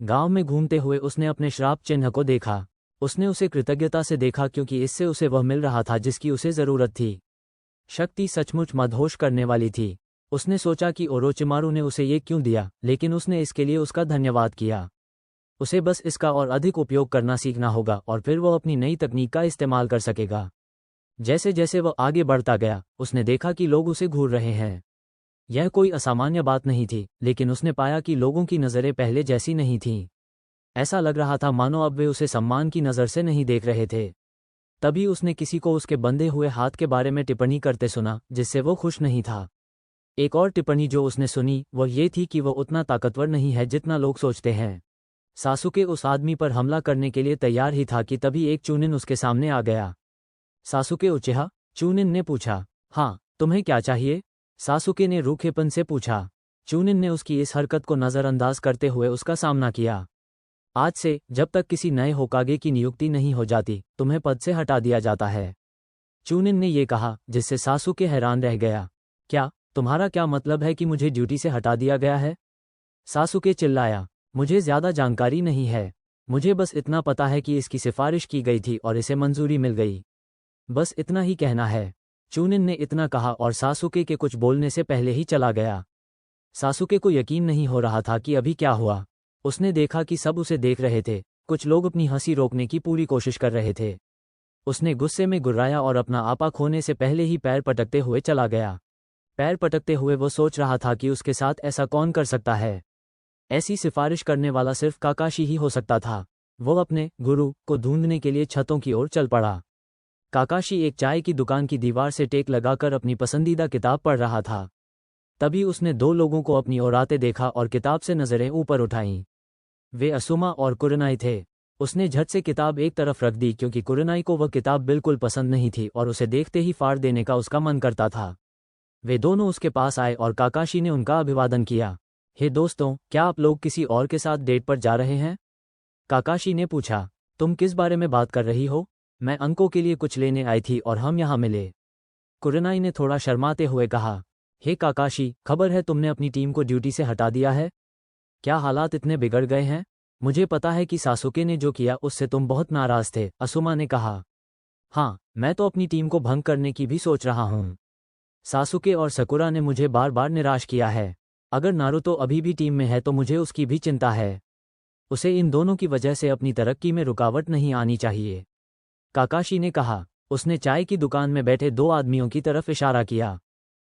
गांव में घूमते हुए उसने अपने श्राप चिन्ह को देखा। उसने उसे कृतज्ञता से देखा क्योंकि इससे उसे वह मिल रहा था जिसकी उसे जरूरत थी। शक्ति सचमुच मदहोश करने वाली थी। उसने सोचा कि ओरोचिमारू ने उसे ये क्यों दिया, लेकिन उसने इसके लिए उसका धन्यवाद किया। उसे बस इसका और अधिक उपयोग करना सीखना होगा और फिर वह अपनी नई तकनीक का इस्तेमाल कर सकेगा। जैसे जैसे वह आगे बढ़ता गया, उसने देखा कि लोग उसे घूर रहे हैं। यह कोई असामान्य बात नहीं थी, लेकिन उसने पाया कि लोगों की नज़रें पहले जैसी नहीं थीं। ऐसा लग रहा था मानो अब वे उसे सम्मान की नज़र से नहीं देख रहे थे। तभी उसने किसी को उसके बंधे हुए हाथ के बारे में टिप्पणी करते सुना, जिससे वो खुश नहीं था। एक और टिप्पणी जो उसने सुनी वह ये थी कि वह उतना ताकतवर नहीं है जितना लोग सोचते हैं। सासुके उस आदमी पर हमला करने के लिए तैयार ही था कि तभी एक चूनिन उसके सामने आ गया। सासुके उचेहा? चूनिन ने पूछा। हाँ, तुम्हें क्या चाहिए? सासुके ने रूखेपन से पूछा। चूनिन ने उसकी इस हरकत को नज़रअंदाज करते हुए उसका सामना किया। आज से जब तक किसी नए होकागे की नियुक्ति नहीं हो जाती, तुम्हें पद से हटा दिया जाता है, चूनिन ने ये कहा, जिससे सासुके हैरान रह गया। क्या तुम्हारा क्या मतलब है कि मुझे ड्यूटी से हटा दिया गया है? सासुके चिल्लाया। मुझे ज्यादा जानकारी नहीं है, मुझे बस इतना पता है कि इसकी सिफारिश की गई थी और इसे मंजूरी मिल गई। बस इतना ही कहना है। चूनिन ने इतना कहा और सासुके के कुछ बोलने से पहले ही चला गया। सासुके को यकीन नहीं हो रहा था कि अभी क्या हुआ। उसने देखा कि सब उसे देख रहे थे, कुछ लोग अपनी हंसी रोकने की पूरी कोशिश कर रहे थे। उसने गुस्से में गुर्राया और अपना आपा खोने से पहले ही पैर पटकते हुए चला गया। पैर पटकते हुए वो सोच रहा था कि उसके साथ ऐसा कौन कर सकता है। ऐसी सिफारिश करने वाला सिर्फ काकाशी ही हो सकता था। वो अपने गुरु को ढूंढने के लिए छतों की ओर चल पड़ा। काकाशी एक चाय की दुकान की दीवार से टेक लगाकर अपनी पसंदीदा किताब पढ़ रहा था। तभी उसने दो लोगों को अपनी ओर आते देखा और किताब से नजरें ऊपर उठाईं। वे असुमा और कुरनाई थे। उसने झट से किताब एक तरफ रख दी क्योंकि कुरनाई को वह किताब बिल्कुल पसंद नहीं थी और उसे देखते ही फाड़ देने का उसका मन करता था। वे दोनों उसके पास आए और काकाशी ने उनका अभिवादन किया। हे दोस्तों, क्या आप लोग किसी और के साथ डेट पर जा रहे हैं? काकाशी ने पूछा। तुम किस बारे में बात कर रही हो? मैं अंकों के लिए कुछ लेने आई थी और हम यहाँ मिले। कुरनाई ने थोड़ा शर्माते हुए कहा। हे काकाशी, खबर है तुमने अपनी टीम को ड्यूटी से हटा दिया है? क्या हालात इतने बिगड़ गए हैं? मुझे पता है कि सासुके ने जो किया उससे तुम बहुत नाराज थे, असुमा ने कहा। हाँ, मैं तो अपनी टीम को भंग करने की भी सोच रहा हूँ। सासुके और सकुरा ने मुझे बार बार निराश किया है। अगर नारुतो अभी भी टीम में है तो मुझे उसकी भी चिंता है। उसे इन दोनों की वजह से अपनी तरक्की में रुकावट नहीं आनी चाहिए, काकाशी ने कहा। उसने चाय की दुकान में बैठे दो आदमियों की तरफ इशारा किया।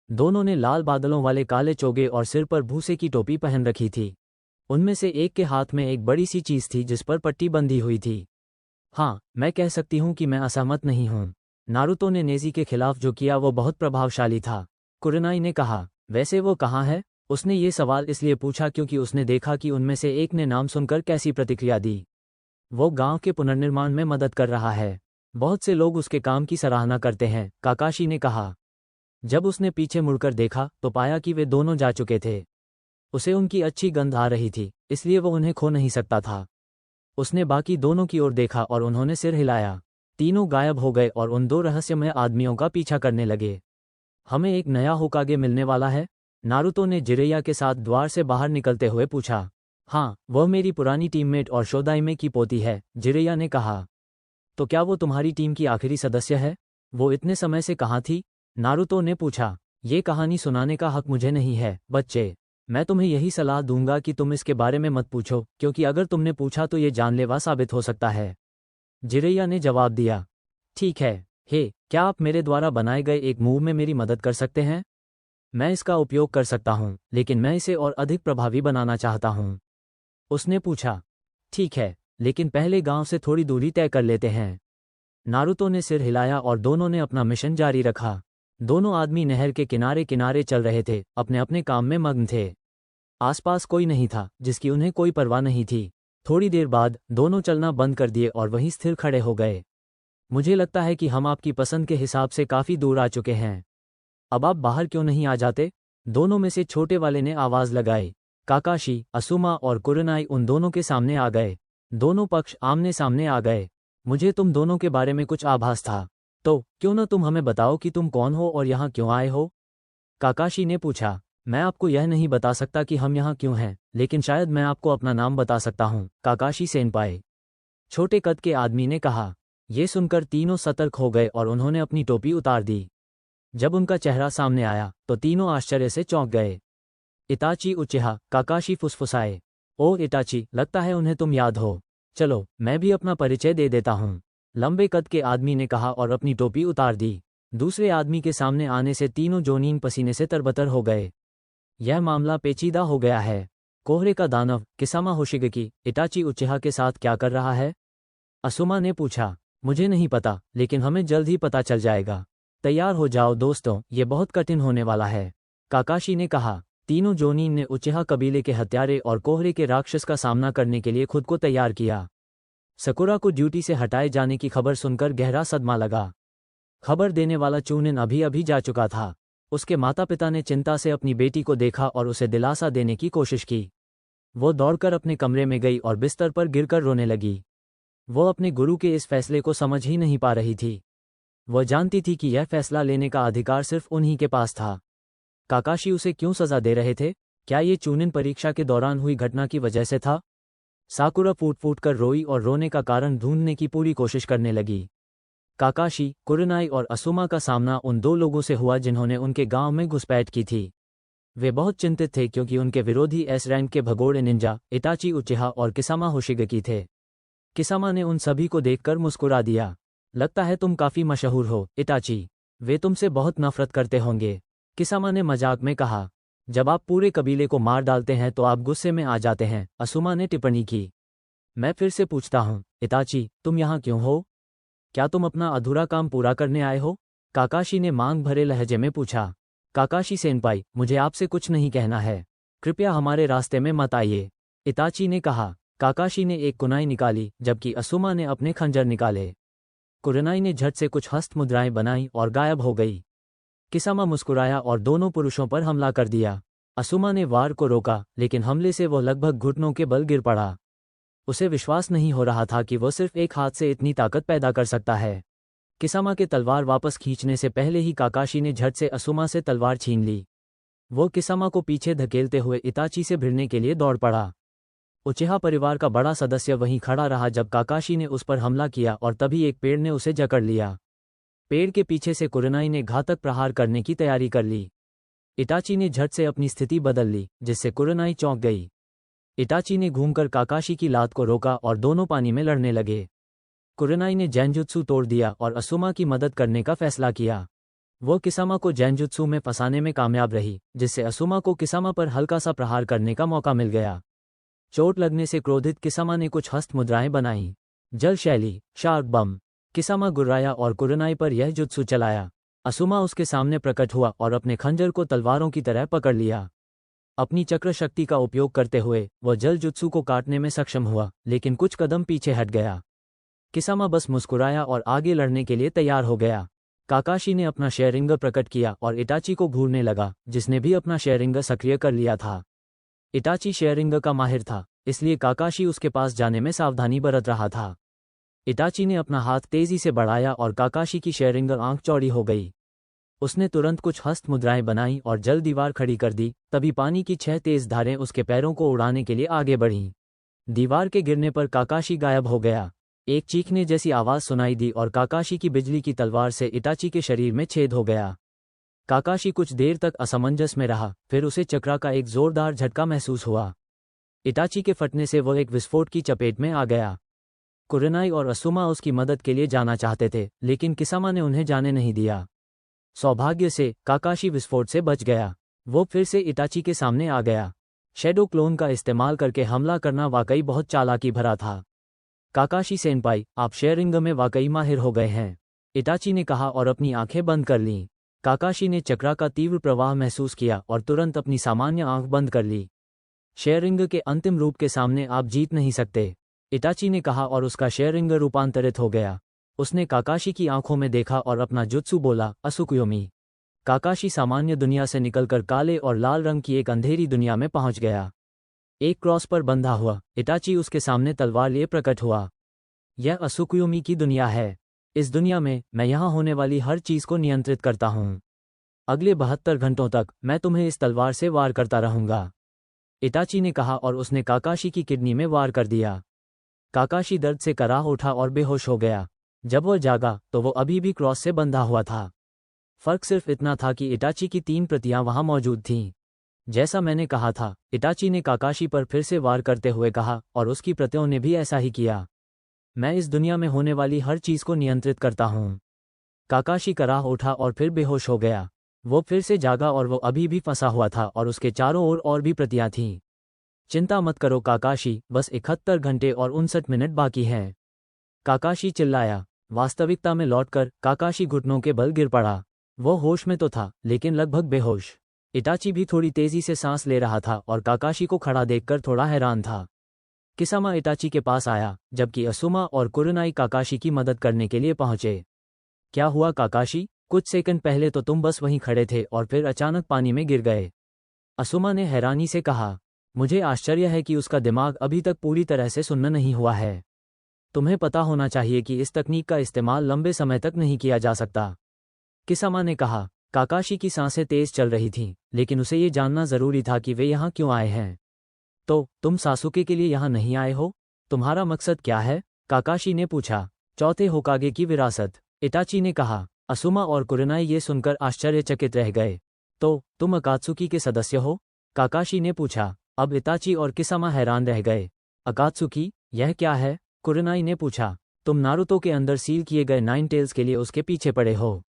दोनों ने लाल बादलों वाले काले चोगे और सिर पर भूसे की टोपी पहन रखी थी। उनमें से एक के हाथ में एक बड़ी सी चीज थी जिस पर पट्टी बंधी हुई थी। हाँ, मैं कह सकती हूँ कि मैं असहमत नहीं हूँ। नारुतो ने नेजी के खिलाफ जो किया वो बहुत प्रभावशाली था, कुरनाई ने कहा। वैसे वो कहाँ है? उसने ये सवाल इसलिए पूछा क्योंकि उसने देखा कि उनमें से एक ने नाम सुनकर कैसी प्रतिक्रिया दी। वो गांव के पुनर्निर्माण में मदद कर रहा है। बहुत से लोग उसके काम की सराहना करते हैं, काकाशी ने कहा। जब उसने पीछे मुड़कर देखा तो पाया कि वे दोनों जा चुके थे। उसे उनकी अच्छी गंध आ रही थी, इसलिए वो उन्हें खो नहीं सकता था। उसने बाकी दोनों की ओर देखा और उन्होंने सिर हिलाया। तीनों गायब हो गए और उन दो रहस्यमय आदमियों का पीछा करने लगे। हमें एक नया होकागे मिलने वाला है? नारुतो ने जिरेया के साथ द्वार से बाहर निकलते हुए पूछा। हाँ, वह मेरी पुरानी टीममेट और शोदाइमे की पोती है, जिरेया ने कहा। तो क्या वो तुम्हारी टीम की आखिरी सदस्य है? वो इतने समय से कहाँ थी? नारुतो ने पूछा। ये कहानी सुनाने का हक मुझे नहीं है, बच्चे। मैं तुम्हें यही सलाह दूंगा कि तुम इसके बारे में मत पूछो, क्योंकि अगर तुमने पूछा तो ये जानलेवा साबित हो सकता है, जिरेया ने जवाब दिया। ठीक है। हे, क्या आप मेरे द्वारा बनाए गए एक मूव में मेरी मदद कर सकते हैं? मैं इसका उपयोग कर सकता हूँ, लेकिन मैं इसे और अधिक प्रभावी बनाना चाहता हूँ, उसने पूछा। ठीक है, लेकिन पहले गांव से थोड़ी दूरी तय कर लेते हैं। नारुतो ने सिर हिलाया और दोनों ने अपना मिशन जारी रखा। दोनों आदमी नहर के किनारे किनारे चल रहे थे, अपने अपने काम में मग्न थे। आसपास कोई नहीं था जिसकी उन्हें कोई परवाह नहीं थी। थोड़ी देर बाद दोनों चलना बंद कर दिए और वहीं स्थिर खड़े हो गए। मुझे लगता है कि हम आपकी पसंद के हिसाब से काफी दूर आ चुके हैं। अब आप बाहर क्यों नहीं आ जाते? दोनों में से छोटे वाले ने आवाज लगाई। काकाशी, असुमा और कुरनाई उन दोनों के सामने आ गए। दोनों पक्ष आमने सामने आ गए। मुझे तुम दोनों के बारे में कुछ आभास था, तो क्यों न तुम हमें बताओ कि तुम कौन हो और यहाँ क्यों आए हो? काकाशी ने पूछा। मैं आपको यह नहीं बता सकता कि हम यहाँ क्यों हैं, लेकिन शायद मैं आपको अपना नाम बता सकता हूँ, काकाशी सेनपाई, छोटे कद के आदमी ने कहा। ये सुनकर तीनों सतर्क हो गए और उन्होंने अपनी टोपी उतार दी। जब उनका चेहरा सामने आया तो तीनों आश्चर्य से चौंक गए। इताची उचिहा, काकाशी फुसफुसाए। ओ इताची, लगता है उन्हें तुम याद हो। चलो, मैं भी अपना परिचय दे देता हूँ, लंबे कद के आदमी ने कहा और अपनी टोपी उतार दी। दूसरे आदमी के सामने आने से तीनों जोनीन पसीने से तरबतर हो गए। यह मामला पेचीदा हो गया है। कोहरे का दानव किसामा होशिगकी इटाची उचिहा के साथ क्या कर रहा है? असुमा ने पूछा। मुझे नहीं पता, लेकिन हमें जल्द ही पता चल जाएगा। तैयार हो जाओ दोस्तों, ये बहुत कठिन होने वाला है, काकाशी ने कहा। तीनों जोनीन ने उचिहा कबीले के हत्यारे और कोहरे के राक्षस का सामना करने के लिए खुद को तैयार किया। सकुरा को ड्यूटी से हटाए जाने की खबर सुनकर गहरा सदमा लगा। खबर देने वाला चूनिन अभी अभी जा चुका था। उसके माता पिता ने चिंता से अपनी बेटी को देखा और उसे दिलासा देने की कोशिश की। वो दौड़कर अपने कमरे में गई और बिस्तर पर गिरकर रोने लगी। वो अपने गुरु के इस फैसले को समझ ही नहीं पा रही थी। वह जानती थी कि यह फैसला लेने का अधिकार सिर्फ उन्हीं के पास था। काकाशी उसे क्यों सजा दे रहे थे? क्या ये चूनिन परीक्षा के दौरान हुई घटना की वजह से था? साकुरा फूट फूट कर रोई और रोने का कारण ढूंढने की पूरी कोशिश करने लगी। काकाशी, कुरनाई और असुमा का सामना उन दो लोगों से हुआ जिन्होंने उनके गांव में घुसपैठ की थी। वे बहुत चिंतित थे क्योंकि उनके विरोधी एस रैंक के भगोड़े निंजा इटाची उचिहा और किसामा होशिगकी थे। किसामा ने उन सभी को देखकर मुस्कुरा दिया। लगता है तुम काफी मशहूर हो, इटाची। वे तुमसे बहुत नफरत करते होंगे, किसामा ने मजाक में कहा। जब आप पूरे कबीले को मार डालते हैं तो आप गुस्से में आ जाते हैं, असुमा ने टिप्पणी की। मैं फिर से पूछता हूँ, इताची, तुम यहाँ क्यों हो? क्या तुम अपना अधूरा काम पूरा करने आए हो? काकाशी ने मांग भरे लहजे में पूछा। काकाशी सेनपाई, मुझे आपसे कुछ नहीं कहना है। कृपया हमारे रास्ते में मत आइए, इताची ने कहा। काकाशी ने एक कुनाई निकाली जबकि असुमा ने अपने खंजर निकाले। कुरनाई ने झट से कुछ हस्त मुद्राएं बनाई और गायब हो गई। किसामा मुस्कुराया और दोनों पुरुषों पर हमला कर दिया। असुमा ने वार को रोका, लेकिन हमले से वह लगभग घुटनों के बल गिर पड़ा। उसे विश्वास नहीं हो रहा था कि वह सिर्फ एक हाथ से इतनी ताकत पैदा कर सकता है। किसामा के तलवार वापस खींचने से पहले ही काकाशी ने झट से असुमा से तलवार छीन ली। वो किसामा को पीछे धकेलते हुए इताची से भिड़ने के लिए दौड़ पड़ा। उचिहा परिवार का बड़ा सदस्य वहीं खड़ा रहा जब काकाशी ने उस पर हमला किया और तभी एक पेड़ ने उसे जकड़ लिया। पेड़ के पीछे से कुरनाई ने घातक प्रहार करने की तैयारी कर ली। इटाची ने झट से अपनी स्थिति बदल ली, जिससे कुरनाई चौंक गई। इटाची ने घूमकर काकाशी की लात को रोका और दोनों पानी में लड़ने लगे। कुरनाई ने जैनजुत्सु तोड़ दिया और असुमा की मदद करने का फैसला किया। वो किसामा को जैनजुत्सु में फंसाने में कामयाब रही, जिससे असुमा को किसामा पर हल्का सा प्रहार करने का मौका मिल गया। चोट लगने से क्रोधित किसामा ने कुछ हस्त मुद्राएं बनाईं। जल शैली, शार्क बम। किसामा गुर्राया और कुरनाई पर यह जुत्सु चलाया। असुमा उसके सामने प्रकट हुआ और अपने खंजर को तलवारों की तरह पकड़ लिया। अपनी चक्र शक्ति का उपयोग करते हुए वह जल जुत्सु को काटने में सक्षम हुआ, लेकिन कुछ कदम पीछे हट गया। किसामा बस मुस्कुराया और आगे लड़ने के लिए तैयार हो गया। काकाशी ने अपना शेरिंगर प्रकट किया और इटाची को घूरने लगा, जिसने भी अपना शेरिंगर सक्रिय कर लिया था। इटाची शेरिंगर का माहिर था, इसलिए काकाशी उसके पास जाने में सावधानी बरत रहा था। इटाची ने अपना हाथ तेजी से बढ़ाया और काकाशी की शेरिंगर आंख चौड़ी हो गई। उसने तुरंत कुछ हस्त मुद्राएं बनाई और जल दीवार खड़ी कर दी। तभी पानी की 6 तेज धारें उसके पैरों को उड़ाने के लिए आगे बढ़ीं। दीवार के गिरने पर काकाशी गायब हो गया। एक चीखने जैसी आवाज सुनाई दी और काकाशी की बिजली की तलवार से इटाची के शरीर में छेद हो गया। काकाशी कुछ देर तक असमंजस में रहा, फिर उसे चक्रा का एक जोरदार झटका महसूस हुआ। इटाची के फटने से वह एक विस्फोट की चपेट में आ गया। कुरनाई और असुमा उसकी मदद के लिए जाना चाहते थे, लेकिन किसामा ने उन्हें जाने नहीं दिया। सौभाग्य से काकाशी विस्फोट से बच गया। वो फिर से इटाची के सामने आ गया। शैडो क्लोन का इस्तेमाल करके हमला करना वाकई बहुत चालाकी भरा था। काकाशी सेनपाई, आप शेरिंग में वाकई माहिर हो गए हैं, इटाची ने कहा और अपनी आंखें बंद कर लीं। काकाशी ने चक्रा का तीव्र प्रवाह महसूस किया और तुरंत अपनी सामान्य आंख बंद कर ली। शेरिंग के अंतिम रूप के सामने आप जीत नहीं सकते, इटाची ने कहा और उसका शेरिंग रूपांतरित हो गया। उसने काकाशी की आंखों में देखा और अपना जुत्सु बोला, असुकुयोमी। काकाशी सामान्य दुनिया से निकलकर काले और लाल रंग की एक अंधेरी दुनिया में पहुंच गया। एक क्रॉस पर बंधा हुआ इटाची उसके सामने तलवार लिए प्रकट हुआ। यह असुकुयोमी की दुनिया है। इस दुनिया में मैं यहाँ होने वाली हर चीज को नियंत्रित करता हूँ। अगले 72 घंटों तक मैं तुम्हें इस तलवार से वार करता रहूंगा, इटाची ने कहा और उसने काकाशी की किडनी में वार कर दिया। काकाशी दर्द से कराह उठा और बेहोश हो गया। जब वह जागा तो वो अभी भी क्रॉस से बंधा हुआ था। फर्क सिर्फ इतना था कि इटाची की 3 प्रतियां वहां मौजूद थीं। जैसा मैंने कहा था, इटाची ने काकाशी पर फिर से वार करते हुए कहा और उसकी प्रतियों ने भी ऐसा ही किया। मैं इस दुनिया में होने वाली हर चीज को नियंत्रित करता हूँ। काकाशी कराह उठा और फिर बेहोश हो गया। वो फिर से जागा और वो अभी भी फंसा हुआ था और उसके चारों ओर और भी प्रतियां थीं। चिंता मत करो काकाशी, बस 71 घंटे और 59 मिनट बाकी हैं, काकाशी चिल्लाया। वास्तविकता में लौटकर काकाशी घुटनों के बल गिर पड़ा। वो होश में तो था, लेकिन लगभग बेहोश। इटाची भी थोड़ी तेजी से सांस ले रहा था और काकाशी को खड़ा देखकर थोड़ा हैरान था। किसामा इटाची के पास आया, जबकि असुमा और कुरनाई काकाशी की मदद करने के लिए पहुंचे। क्या हुआ काकाशी? कुछ सेकंड पहले तो तुम बस वहीं खड़े थे और फिर अचानक पानी में गिर गए, असुमा ने हैरानी से कहा। मुझे आश्चर्य है कि उसका दिमाग अभी तक पूरी तरह से सुन्न नहीं हुआ है। तुम्हें पता होना चाहिए कि इस तकनीक का इस्तेमाल लंबे समय तक नहीं किया जा सकता, किसामा ने कहा। काकाशी की सांसें तेज चल रही थीं, लेकिन उसे ये जानना जरूरी था कि वे यहाँ क्यों आए हैं। तो तुम सासुके के लिए यहाँ नहीं आए हो? तुम्हारा मकसद क्या है? काकाशी ने पूछा। चौथे होकागे की विरासत, इटाची ने कहा। असुमा और कुरनाई ये सुनकर आश्चर्यचकित रह गए। तो तुम अकात्सुकी के सदस्य हो? काकाशी ने पूछा। अब इताची और किसामा हैरान रह गए। अकात्सुकी, यह क्या है? कुरनाई ने पूछा। तुम नारुतो के अंदर सील किए गए 9 टेल्स के लिए उसके पीछे पड़े हो।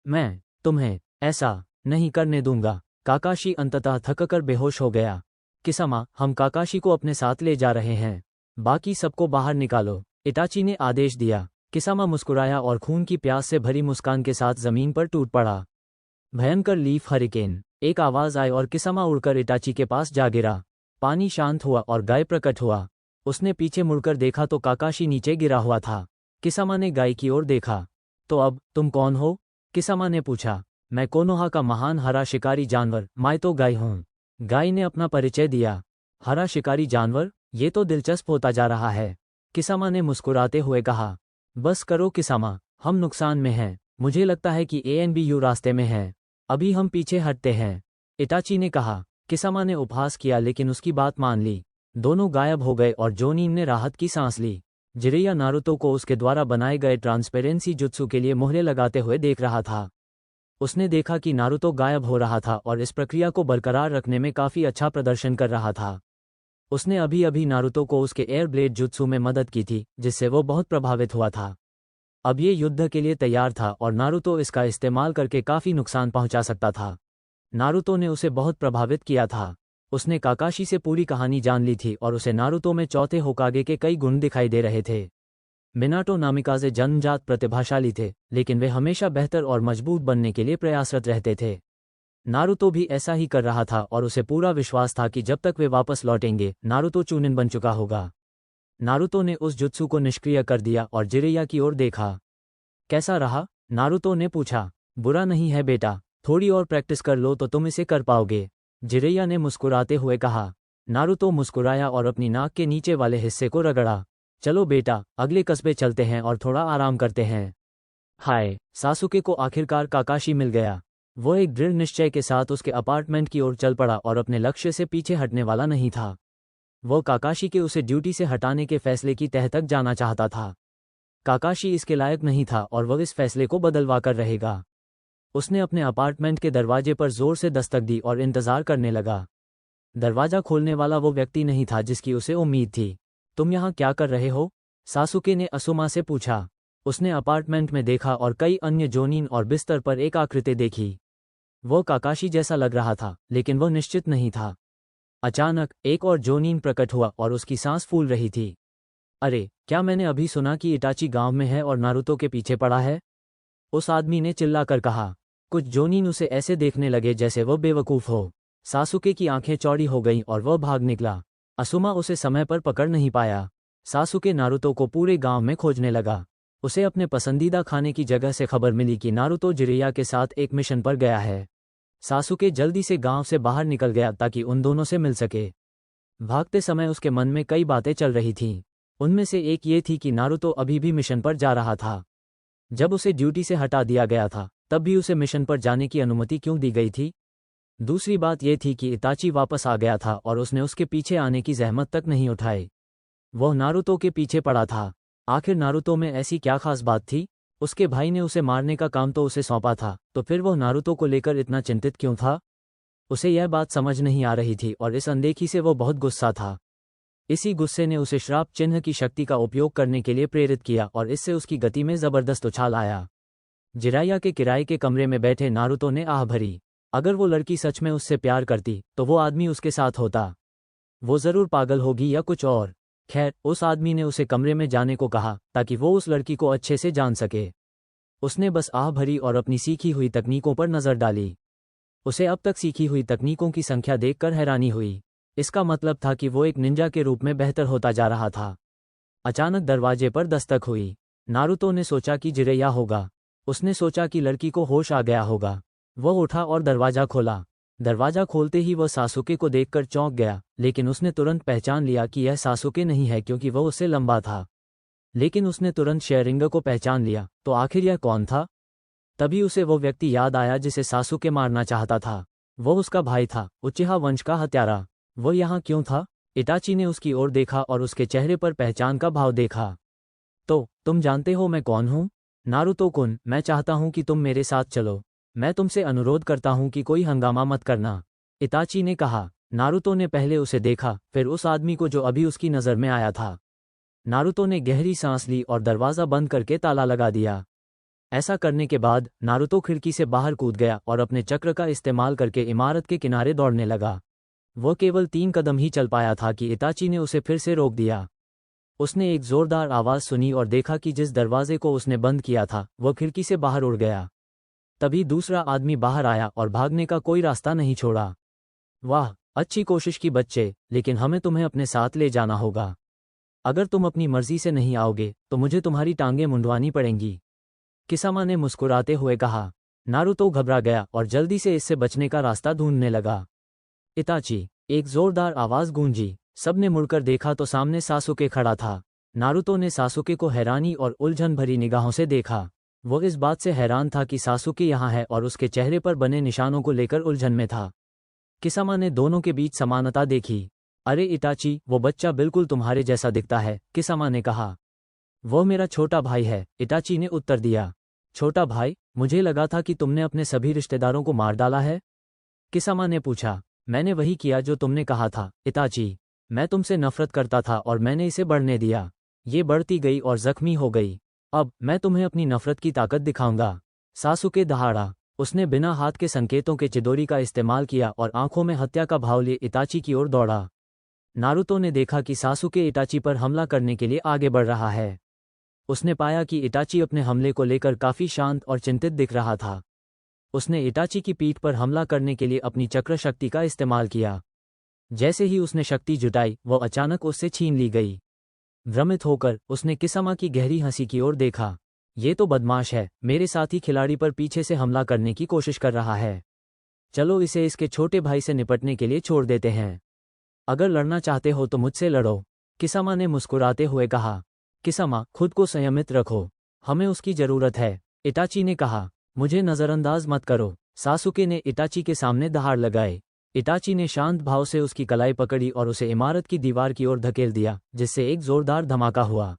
मैं तुम्हें ऐसा नहीं करने दूंगा। काकाशी अंततः थककर बेहोश हो गया। किसामा, हम काकाशी को अपने साथ ले जा रहे हैं। बाकी सबको बाहर निकालो, इताची ने आदेश दिया। किसामा मुस्कुराया और खून की प्यास से भरी मुस्कान के साथ जमीन पर टूट पड़ा। भयंकर लीफ हरिकेन, एक आवाज आई और किसामा उड़कर इताची के पास जा गिरा। पानी शांत हुआ और गाय प्रकट हुआ। उसने पीछे मुड़कर देखा तो काकाशी नीचे गिरा हुआ था। किसामा ने गाय की ओर देखा। तो अब तुम कौन हो? किसामा ने पूछा। मैं कोनोहा का महान हरा शिकारी जानवर माइतो गाय हूँ। गाय ने अपना परिचय दिया। हरा शिकारी जानवर, ये तो दिलचस्प होता जा रहा है। किसामा ने मुस्कुराते हुए कहा। बस करो किसामा, हम नुकसान में हैं। मुझे लगता है कि एएनबीयू रास्ते में है। अभी हम पीछे हटते हैं, इताची ने कहा। किसामा ने उपहास किया लेकिन उसकी बात मान ली। दोनों गायब हो गए और जोनिन ने राहत की सांस ली। जिरेया नारुतो को उसके द्वारा बनाए गए ट्रांसपेरेंसी जुत्सु के लिए मुहरे लगाते हुए देख रहा था। उसने देखा कि नारुतो गायब हो रहा था और इस प्रक्रिया को बरकरार रखने में काफी अच्छा प्रदर्शन कर रहा था। उसने अभी अभी नारुतो को उसके एयर ब्लेड जुत्सु में मदद की थी, जिससे वो बहुत प्रभावित हुआ था। अब ये युद्ध के लिए तैयार था और नारुतो इसका इस्तेमाल करके काफी नुकसान पहुंचा सकता था। नारुतो ने उसे बहुत प्रभावित किया था। उसने काकाशी से पूरी कहानी जान ली थी और उसे नारुतो में चौथे होकागे के कई गुण दिखाई दे रहे थे। मिनाटो नामिकाज़े जन्मजात प्रतिभाशाली थे, लेकिन वे हमेशा बेहतर और मजबूत बनने के लिए प्रयासरत रहते थे। नारुतो भी ऐसा ही कर रहा था और उसे पूरा विश्वास था कि जब तक वे वापस लौटेंगे, नारुतो चूनिन बन चुका होगा। नारुतो ने उस जुत्सु को निष्क्रिय कर दिया और जिरेया की ओर देखा। कैसा रहा? नारुतो ने पूछा। बुरा नहीं है बेटा, थोड़ी और प्रैक्टिस कर लो तो तुम इसे कर पाओगे, जिरेया ने मुस्कुराते हुए कहा। नारुतो मुस्कुराया और अपनी नाक के नीचे वाले हिस्से को रगड़ा। चलो बेटा, अगले कस्बे चलते हैं और थोड़ा आराम करते हैं। हाय, सासुके को आखिरकार काकाशी मिल गया। वो एक दृढ़ निश्चय के साथ उसके अपार्टमेंट की ओर चल पड़ा और अपने लक्ष्य से पीछे हटने वाला नहीं था। वो काकाशी के उसे ड्यूटी से हटाने के फैसले की तह तक जाना चाहता था। काकाशी इसके लायक नहीं था और वह इस फैसले को बदलवा कर रहेगा। उसने अपने अपार्टमेंट के दरवाजे पर जोर से दस्तक दी और इंतजार करने लगा। दरवाजा खोलने वाला वो व्यक्ति नहीं था जिसकी उसे उम्मीद थी। तुम यहाँ क्या कर रहे हो? सासुके ने असुमा से पूछा। उसने अपार्टमेंट में देखा और कई अन्य जोनिन और बिस्तर पर एक आकृति देखी। वो काकाशी जैसा लग रहा था, लेकिन वह निश्चित नहीं था। अचानक एक और जोनिन प्रकट हुआ और उसकी सांस फूल रही थी। अरे, क्या मैंने अभी सुना कि इटाची गांव में है और नारुतो के पीछे पड़ा है? उस आदमी ने चिल्लाकर कहा। कुछ जोनिन उसे ऐसे देखने लगे जैसे वह बेवकूफ हो। सासुके की आंखें चौड़ी हो गईं और वह भाग निकला। असुमा उसे समय पर पकड़ नहीं पाया। सासुके नारुतो को पूरे गांव में खोजने लगा। उसे अपने पसंदीदा खाने की जगह से खबर मिली कि नारुतो जिरेया के साथ एक मिशन पर गया है। सासुके जल्दी से गांव से बाहर निकल गया ताकि उन दोनों से मिल सके। भागते समय उसके मन में कई बातें चल रही थीं। उनमें से एक ये थी कि नारुतो अभी भी मिशन पर जा रहा था। जब उसे ड्यूटी से हटा दिया गया था, तब भी उसे मिशन पर जाने की अनुमति क्यों दी गई थी? दूसरी बात यह थी कि इताची वापस आ गया था और उसने उसके पीछे आने की जहमत तक नहीं उठाई। वह नारुतो के पीछे पड़ा था। आखिर नारुतो में ऐसी क्या खास बात थी? उसके भाई ने उसे मारने का काम तो उसे सौंपा था, तो फिर वह नारुतो को लेकर इतना चिंतित क्यों था? उसे यह बात समझ नहीं आ रही थी और इस अनदेखी से वह बहुत गुस्सा था। इसी गुस्से ने उसे श्राप चिन्ह की शक्ति का उपयोग करने के लिए प्रेरित किया और इससे उसकी गति में जबरदस्त उछाल आया। जिराया के किराए के कमरे में बैठे नारुतो ने आह भरी। अगर वो लड़की सच में उससे प्यार करती तो वो आदमी उसके साथ होता। वो जरूर पागल होगी या कुछ और। खैर, उस आदमी ने उसे कमरे में जाने को कहा ताकि वो उस लड़की को अच्छे से जान सके। उसने बस आह भरी और अपनी सीखी हुई तकनीकों पर नजर डाली। उसे अब तक सीखी हुई तकनीकों की संख्या देखकर हैरानी हुई। इसका मतलब था कि वो एक निंजा के रूप में बेहतर होता जा रहा था। अचानक दरवाजे पर दस्तक हुई। नारुतो ने सोचा कि जिरेया होगा। उसने सोचा कि लड़की को होश आ गया होगा। वह उठा और दरवाजा खोला। दरवाजा खोलते ही वह सासुके को देखकर चौंक गया, लेकिन उसने तुरंत पहचान लिया कि यह सासुके नहीं है क्योंकि वह उससे लंबा था। लेकिन उसने तुरंत शेरिंगा को पहचान लिया, तो आखिर यह कौन था? तभी उसे वो व्यक्ति याद आया जिसे सासुके मारना चाहता था। वो उसका भाई था, उचिहा वंश का हत्यारा। वो यहाँ क्यों था? इटाची ने उसकी ओर देखा और उसके चेहरे पर पहचान का भाव देखा। तो तुम जानते हो मैं कौन हूँ? नारुतो कुन, मैं चाहता हूँ कि तुम मेरे साथ चलो। मैं तुमसे अनुरोध करता हूं कि कोई हंगामा मत करना, इताची ने कहा। नारुतो ने पहले उसे देखा, फिर उस आदमी को जो अभी उसकी नज़र में आया था। नारुतो ने गहरी सांस ली और दरवाज़ा बंद करके ताला लगा दिया। ऐसा करने के बाद नारुतो खिड़की से बाहर कूद गया और अपने चक्र का इस्तेमाल करके इमारत के किनारे दौड़ने लगा। वह केवल 3 कदम ही चल पाया था कि इताची ने उसे फिर से रोक दिया। उसने एक जोरदार आवाज़ सुनी और देखा कि जिस दरवाजे को उसने बंद किया था वह खिड़की से बाहर उड़ गया। तभी दूसरा आदमी बाहर आया और भागने का कोई रास्ता नहीं छोड़ा। वाह, अच्छी कोशिश की बच्चे, लेकिन हमें तुम्हें अपने साथ ले जाना होगा। अगर तुम अपनी मर्जी से नहीं आओगे तो मुझे तुम्हारी टांगें मुंडवानी पड़ेंगी, किसामा ने मुस्कुराते हुए कहा। नारुतो घबरा गया और जल्दी से इससे बचने का रास्ता ढूंढने लगा। इताची, एक जोरदार आवाज़ गूंजी। सबने मुड़कर देखा तो सामने सासुके खड़ा था। नारुतो ने सासुके को हैरानी और उलझन भरी निगाहों से देखा। वो इस बात से हैरान था कि सासुके यहाँ है और उसके चेहरे पर बने निशानों को लेकर उलझन में था। किसामा ने दोनों के बीच समानता देखी। अरे इताची, वो बच्चा बिल्कुल तुम्हारे जैसा दिखता है, किसामा ने कहा। वो मेरा छोटा भाई है, इताची ने उत्तर दिया। छोटा भाई? मुझे लगा था कि तुमने अपने सभी रिश्तेदारों को मार डाला है, किसामा ने पूछा। मैंने वही किया जो तुमने कहा था, इताची। मैं तुमसे नफरत करता था और मैंने इसे बढ़ने दिया। ये बढ़ती गई और जख्मी हो गई। अब मैं तुम्हें अपनी नफरत की ताकत दिखाऊंगा। सासुके दहाड़ा। उसने बिना हाथ के संकेतों के चिदोरी का इस्तेमाल किया और आंखों में हत्या का भाव लिए इताची की ओर दौड़ा। नारुतो ने देखा कि सासुके इताची पर हमला करने के लिए आगे बढ़ रहा है। उसने पाया कि इताची अपने हमले को लेकर काफी शांत और चिंतित दिख रहा था। उसने इताची की पीठ पर हमला करने के लिए अपनी चक्र शक्ति का इस्तेमाल किया। जैसे ही उसने शक्ति जुटाई, वह अचानक उससे छीन ली गई। भ्रमित होकर उसने किसामा की गहरी हंसी की ओर देखा। ये तो बदमाश है, मेरे साथी खिलाड़ी पर पीछे से हमला करने की कोशिश कर रहा है। चलो इसे इसके छोटे भाई से निपटने के लिए छोड़ देते हैं। अगर लड़ना चाहते हो तो मुझसे लड़ो, किसामा ने मुस्कुराते हुए कहा। किसामा, खुद को संयमित रखो, हमें उसकी जरूरत है, इताची ने कहा। मुझे नज़रअंदाज मत करो, सासुके ने इताची के सामने दहाड़ लगाए। इताची ने शांत भाव से उसकी कलाई पकड़ी और उसे इमारत की दीवार की ओर धकेल दिया, जिससे एक जोरदार धमाका हुआ।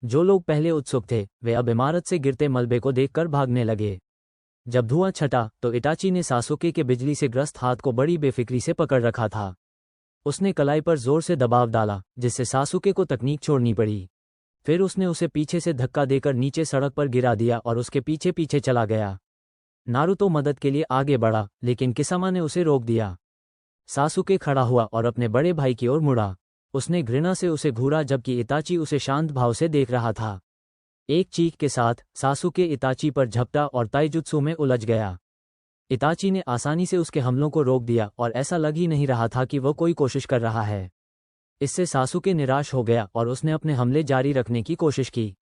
जो लोग पहले उत्सुक थे वे अब इमारत से गिरते मलबे को देखकर भागने लगे। जब धुआं छटा तो इताची ने सासुके के बिजली से ग्रस्त हाथ को बड़ी बेफिक्री से पकड़ रखा था। उसने कलाई पर जोर से दबाव डाला, जिससे सासुके को तकनीक छोड़नी पड़ी। फिर उसने उसे पीछे से धक्का देकर नीचे सड़क पर गिरा दिया और उसके पीछे पीछे चला गया। नारुतो मदद के लिए आगे बढ़ा, लेकिन किसामा ने उसे रोक दिया। सासुके खड़ा हुआ और अपने बड़े भाई की ओर मुड़ा। उसने घृणा से उसे घूरा जबकि इताची उसे शांत भाव से देख रहा था। एक चीख के साथ सासुके इताची पर झपटा और ताइजुत्सु में उलझ गया। इताची ने आसानी से उसके हमलों को रोक दिया और ऐसा लग ही नहीं रहा था कि वह कोई कोशिश कर रहा है। इससे सासुके निराश हो गया और उसने अपने हमले जारी रखने की कोशिश की।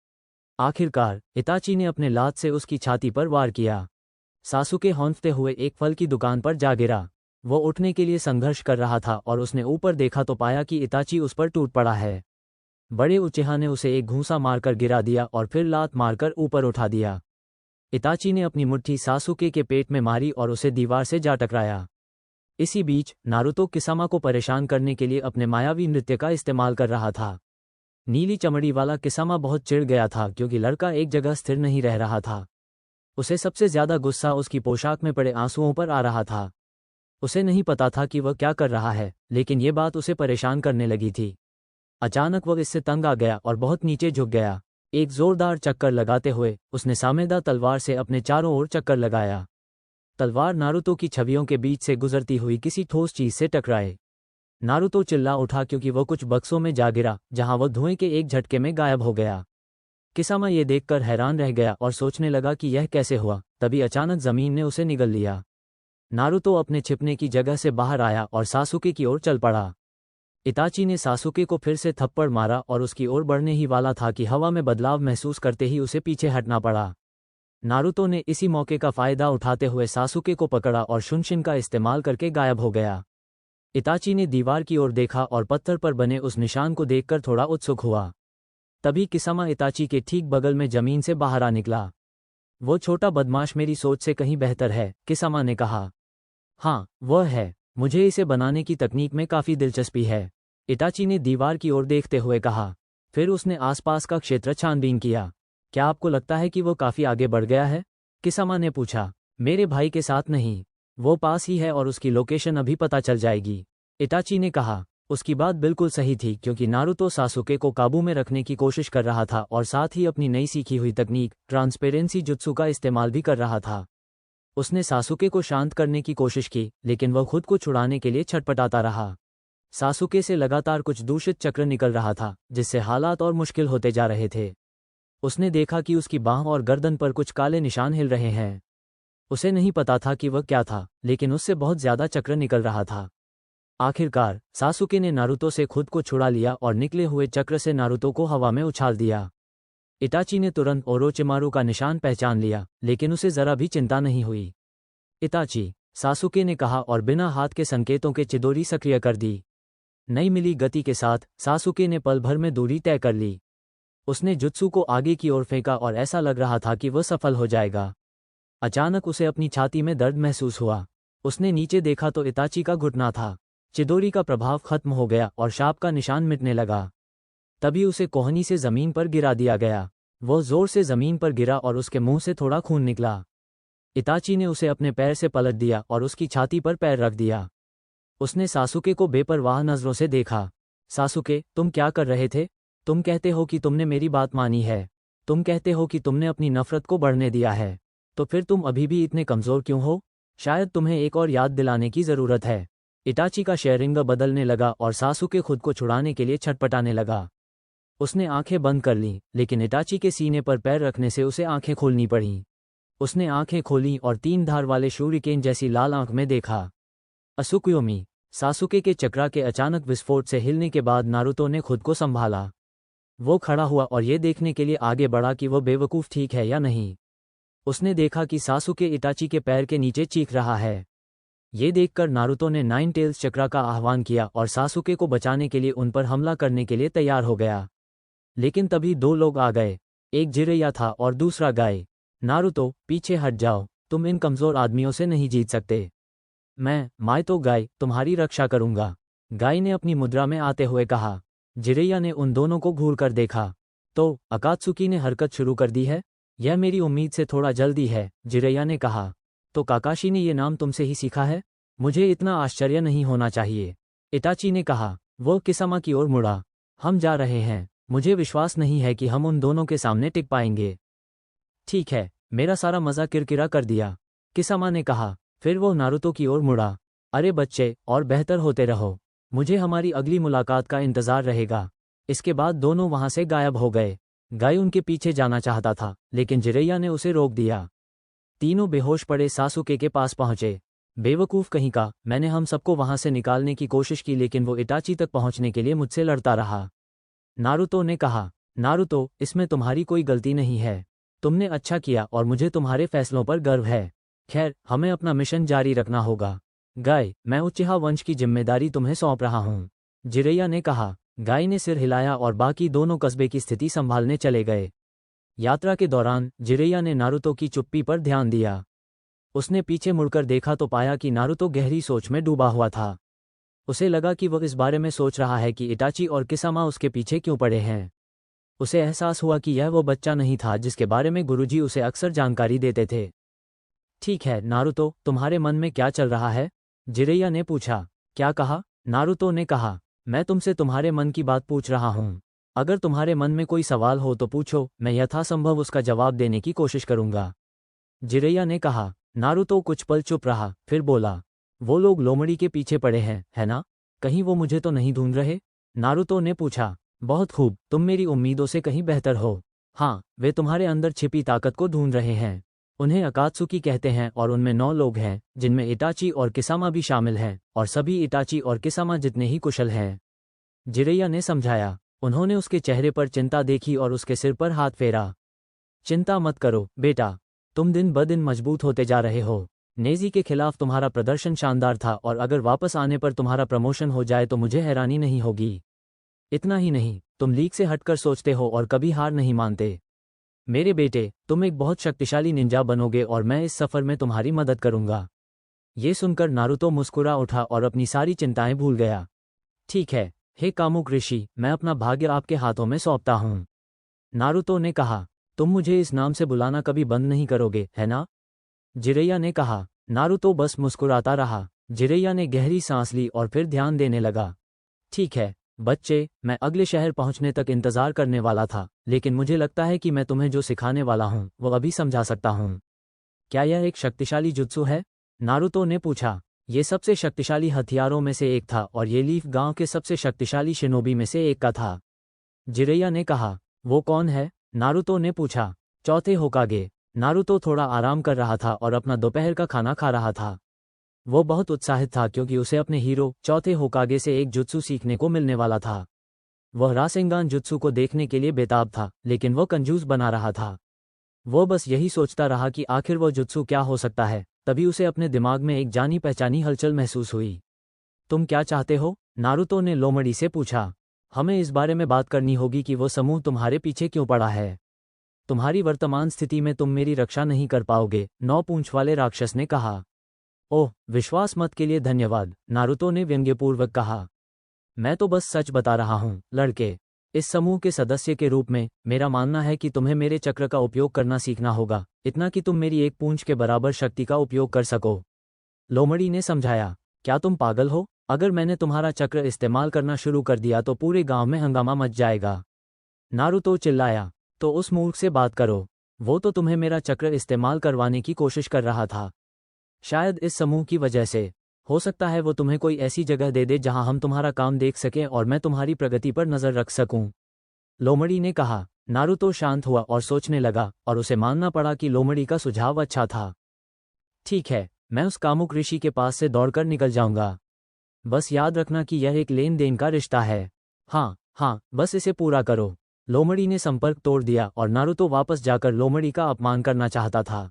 आखिरकार इताची ने अपने लात से उसकी छाती पर वार किया। सासुके हौंफते हुए एक फल की दुकान पर जा गिरा। वो उठने के लिए संघर्ष कर रहा था और उसने ऊपर देखा तो पाया कि इताची उस पर टूट पड़ा है। बड़े उचेहा ने उसे एक घूंसा मारकर गिरा दिया और फिर लात मारकर ऊपर उठा दिया। इताची ने अपनी मुट्ठी सासुके के पेट में मारी और उसे दीवार से जा टकराया। इसी बीच नारुतो किसामा को परेशान करने के लिए अपने मायावी नृत्य का इस्तेमाल कर रहा था। नीली चमड़ी वाला किसामा बहुत चिढ़ गया था क्योंकि लड़का एक जगह स्थिर नहीं रह रहा था। उसे सबसे ज्यादा गुस्सा उसकी पोशाक में पड़े आंसुओं पर आ रहा था। उसे नहीं पता था कि वह क्या कर रहा है, लेकिन ये बात उसे परेशान करने लगी थी। अचानक वह इससे तंग आ गया और बहुत नीचे झुक गया। एक जोरदार चक्कर लगाते हुए उसने सामेदा तलवार से अपने चारों ओर चक्कर लगाया। तलवार नारुतो की छवियों के बीच से गुजरती हुई किसी ठोस चीज से टकराए। नारुतो चिल्ला उठा क्योंकि वह कुछ बक्सों में जा गिरा, जहां वह धुएं के एक झटके में गायब हो गया। किसामा ये देखकर हैरान रह गया और सोचने लगा कि यह कैसे हुआ। तभी अचानक जमीन ने उसे निगल लिया। नारुतो अपने छिपने की जगह से बाहर आया और सासुके की ओर चल पड़ा। इताची ने सासुके को फिर से थप्पड़ मारा और उसकी ओर बढ़ने ही वाला था कि हवा में बदलाव महसूस करते ही उसे पीछे हटना पड़ा। नारुतो ने इसी मौके का फायदा उठाते हुए सासुके को पकड़ा और शुनशिन का इस्तेमाल करके गायब हो गया। इताची ने दीवार की ओर देखा और पत्थर पर बने उस निशान को देखकर थोड़ा उत्सुक हुआ। तभी किसामा इताची के ठीक बगल में जमीन से बाहर आ निकला। वो छोटा बदमाश मेरी सोच से कहीं बेहतर है, किसामा ने कहा। हाँ, वह है। मुझे इसे बनाने की तकनीक में काफी दिलचस्पी है, इताची ने दीवार की ओर देखते हुए कहा। फिर उसने आसपास का क्षेत्र छानबीन किया। क्या आपको लगता है कि वो काफी आगे बढ़ गया है, किसामा ने पूछा। मेरे भाई के साथ नहीं। वो पास ही है और उसकी लोकेशन अभी पता चल जाएगी, इटाची ने कहा। उसकी बात बिल्कुल सही थी क्योंकि नारुतो सासुके को काबू में रखने की कोशिश कर रहा था और साथ ही अपनी नई सीखी हुई तकनीक ट्रांसपेरेंसी जुत्सु का इस्तेमाल भी कर रहा था। उसने सासुके को शांत करने की कोशिश की लेकिन वह खुद को छुड़ाने के लिए छटपटाता रहा। सासुके से लगातार कुछ दूषित चक्र निकल रहा था जिससे हालात और मुश्किल होते जा रहे थे। उसने देखा कि उसकी बाह और गर्दन पर कुछ काले निशान हिल रहे हैं। उसे नहीं पता था कि वह क्या था, लेकिन उससे बहुत ज्यादा चक्र निकल रहा था। आखिरकार सासुके ने नारुतो से खुद को छुड़ा लिया और निकले हुए चक्र से नारुतो को हवा में उछाल दिया। इटाची ने तुरंत ओरोचिमारू का निशान पहचान लिया, लेकिन उसे जरा भी चिंता नहीं हुई। इटाची, सासुके ने कहा और बिना हाथ के संकेतों के चिदोरी सक्रिय कर दी। नई मिली गति के साथ सासुके ने पल भर में दूरी तय कर ली। उसने जुत्सु को आगे की ओर फेंका और ऐसा लग रहा था कि वह सफल हो जाएगा। अचानक उसे अपनी छाती में दर्द महसूस हुआ। उसने नीचे देखा तो इताची का घुटना था। चिदोरी का प्रभाव खत्म हो गया और शाप का निशान मिटने लगा। तभी उसे कोहनी से जमीन पर गिरा दिया गया। वह जोर से जमीन पर गिरा और उसके मुंह से थोड़ा खून निकला। इताची ने उसे अपने पैर से पलट दिया और उसकी छाती पर पैर रख दिया। उसने सासुके को बेपरवाह नजरों से देखा। सासुके, तुम क्या कर रहे थे? तुम कहते हो कि तुमने मेरी बात मानी है। तुम कहते हो कि तुमने अपनी नफरत को बढ़ने दिया है। तो फिर तुम अभी भी इतने कमजोर क्यों हो? शायद तुम्हें एक और याद दिलाने की जरूरत है। इटाची का शेरिंग बदलने लगा और सासुके खुद को छुड़ाने के लिए छटपटाने लगा। उसने आंखें बंद कर लीं, लेकिन इटाची के सीने पर पैर रखने से उसे आंखें खोलनी पड़ीं। उसने आंखें खोलीं और 3 धार वाले शूरिकेन जैसी लाल आंख में देखा। असुकुयोमी। सासुके के चक्रा के अचानक विस्फोट से हिलने के बाद नारुतो ने खुद को संभाला। वो खड़ा हुआ और ये देखने के लिए आगे बढ़ा कि वह बेवकूफ़ ठीक है या नहीं। उसने देखा कि सासुके इटाची के पैर के नीचे चीख रहा है। ये देखकर नारुतो ने 9 टेल्स चक्रा का आह्वान किया और सासुके को बचाने के लिए उन पर हमला करने के लिए तैयार हो गया। लेकिन तभी 2 लोग आ गए। एक जिरेया था और दूसरा गाय। नारुतो, पीछे हट जाओ, तुम इन कमजोर आदमियों से नहीं जीत सकते। मैं तो गाय, तुम्हारी रक्षा करूंगा, गाय ने अपनी मुद्रा में आते हुए कहा। जिरेया ने उन दोनों को घूर कर देखा। तो अकात्सुकी ने हरकत शुरू कर दी है? यह मेरी उम्मीद से थोड़ा जल्दी है, जिरेया ने कहा। तो काकाशी ने ये नाम तुमसे ही सीखा है? मुझे इतना आश्चर्य नहीं होना चाहिए, इटाची ने कहा। वो किसामा की ओर मुड़ा। हम जा रहे हैं। मुझे विश्वास नहीं है कि हम उन दोनों के सामने टिक पाएंगे। ठीक है, मेरा सारा मजा किरकिरा कर दिया, किसामा ने कहा। फिर वो नारुतो की ओर मुड़ा। अरे बच्चे, और बेहतर होते रहो। मुझे हमारी अगली मुलाकात का इंतजार रहेगा। इसके बाद दोनों वहां से गायब हो गए। गाय उनके पीछे जाना चाहता था, लेकिन जिरेया ने उसे रोक दिया। तीनों बेहोश पड़े सासुके के पास पहुंचे। बेवकूफ कहीं का, मैंने हम सबको वहां से निकालने की कोशिश की लेकिन वो इटाची तक पहुंचने के लिए मुझसे लड़ता रहा, नारुतो ने कहा। नारुतो, इसमें तुम्हारी कोई गलती नहीं है। तुमने अच्छा किया और मुझे तुम्हारे फैसलों पर गर्व है। खैर, हमें अपना मिशन जारी रखना होगा। गाय, मैं उचिहा वंश की जिम्मेदारी तुम्हें सौंप रहा हूँ, जिरेया ने कहा। गाय ने सिर हिलाया और बाकी दोनों कस्बे की स्थिति संभालने चले गए। यात्रा के दौरान जिरेया ने नारुतो की चुप्पी पर ध्यान दिया। उसने पीछे मुड़कर देखा तो पाया कि नारुतो गहरी सोच में डूबा हुआ था। उसे लगा कि वह इस बारे में सोच रहा है कि इटाची और किसामा उसके पीछे क्यों पड़े हैं। उसे एहसास हुआ कि यह वो बच्चा नहीं था जिसके बारे में गुरुजी उसे अक्सर जानकारी देते थे। ठीक है नारुतो, तुम्हारे मन में क्या चल रहा है? जिरेया ने पूछा। क्या कहा? नारुतो ने कहा। मैं तुमसे तुम्हारे मन की बात पूछ रहा हूँ। अगर तुम्हारे मन में कोई सवाल हो तो पूछो, मैं यथासंभव उसका जवाब देने की कोशिश करूंगा, जिरेया ने कहा। नारुतो कुछ पल चुप रहा, फिर बोला। वो लोग लोमड़ी के पीछे पड़े हैं, है ना? कहीं वो मुझे तो नहीं ढूंढ रहे? नारुतो ने पूछा। बहुत खूब, तुम मेरी उम्मीदों से कहीं बेहतर हो। हाँ, वे तुम्हारे अंदर छिपी ताकत को ढूंढ रहे हैं। उन्हें अकात्सुकी कहते हैं और उनमें 9 लोग हैं, जिनमें इटाची और किसामा भी शामिल हैं, और सभी इटाची और किसामा जितने ही कुशल हैं, जिरेया ने समझाया। उन्होंने उसके चेहरे पर चिंता देखी और उसके सिर पर हाथ फेरा। चिंता मत करो बेटा, तुम दिन ब दिन मजबूत होते जा रहे हो। नेजी के खिलाफ तुम्हारा प्रदर्शन शानदार था और अगर वापस आने पर तुम्हारा प्रमोशन हो जाए तो मुझे हैरानी नहीं होगी। इतना ही नहीं, तुम लीग से हटकर सोचते हो और कभी हार नहीं मानते। मेरे बेटे, तुम एक बहुत शक्तिशाली निंजा बनोगे और मैं इस सफर में तुम्हारी मदद करूंगा। ये सुनकर नारुतो मुस्कुरा उठा और अपनी सारी चिंताएं भूल गया। ठीक है, हे कामुक ऋषि, मैं अपना भाग्य आपके हाथों में सौंपता हूँ, नारुतो ने कहा। तुम मुझे इस नाम से बुलाना कभी बंद नहीं करोगे, है ना? जिरैया ने कहा। नारुतो बस मुस्कुराता रहा। जिरैया ने गहरी सांस ली और फिर ध्यान देने लगा। ठीक है बच्चे, मैं अगले शहर पहुंचने तक इंतजार करने वाला था, लेकिन मुझे लगता है कि मैं तुम्हें जो सिखाने वाला हूं वो अभी समझा सकता हूं। क्या यह एक शक्तिशाली जुत्सु है? नारुतो ने पूछा। ये सबसे शक्तिशाली हथियारों में से एक था और ये लीफ गांव के सबसे शक्तिशाली शिनोबी में से एक का था। जिरैया ने कहा। वो कौन है? नारुतो ने पूछा। चौथे होकागे। नारुतो थोड़ा आराम कर रहा था और अपना दोपहर का खाना खा रहा था। वो बहुत उत्साहित था क्योंकि उसे अपने हीरो चौथे होकागे से एक जुत्सु सीखने को मिलने वाला था। वह रासेंगान जुत्सु को देखने के लिए बेताब था, लेकिन वह कंजूस बना रहा था। वो बस यही सोचता रहा कि आखिर वो जुत्सु क्या हो सकता है। तभी उसे अपने दिमाग में एक जानी पहचानी हलचल महसूस हुई। तुम क्या चाहते हो? नारुतो ने लोमड़ी से पूछा। हमें इस बारे में बात करनी होगी कि वो समूह तुम्हारे पीछे क्यों पड़ा है। तुम्हारी वर्तमान स्थिति में तुम मेरी रक्षा नहीं कर पाओगे, 9 पूंछ वाले राक्षस ने कहा। ओह, विश्वास मत के लिए धन्यवाद, नारुतो ने व्यंग्यपूर्वक कहा। मैं तो बस सच बता रहा हूँ लड़के। इस समूह के सदस्य के रूप में मेरा मानना है कि तुम्हें मेरे चक्र का उपयोग करना सीखना होगा, इतना कि तुम मेरी एक पूंछ के बराबर शक्ति का उपयोग कर सको। लोमड़ी ने समझाया। क्या तुम पागल हो? अगर मैंने तुम्हारा चक्र इस्तेमाल करना शुरू कर दिया तो पूरे गांव में हंगामा मच जाएगा। नारुतो चिल्लाया। तो उस मूर्ख से बात करो। वो तो तुम्हें मेरा चक्र इस्तेमाल करवाने की कोशिश कर रहा था। शायद इस समूह की वजह से। हो सकता है वो तुम्हें कोई ऐसी जगह दे दे जहां हम तुम्हारा काम देख सकें और मैं तुम्हारी प्रगति पर नजर रख सकूं। लोमड़ी ने कहा। नारुतो शांत हुआ और सोचने लगा, और उसे मानना पड़ा कि लोमड़ी का सुझाव अच्छा था। ठीक है, मैं उस कामुक ऋषि के पास से दौड़कर निकल जाऊंगा। बस याद रखना कि यह एक लेन देन का रिश्ता है। हाँ हाँ, बस इसे पूरा करो। लोमड़ी ने संपर्क तोड़ दिया और नारुतो वापस जाकर लोमड़ी का अपमान करना चाहता था।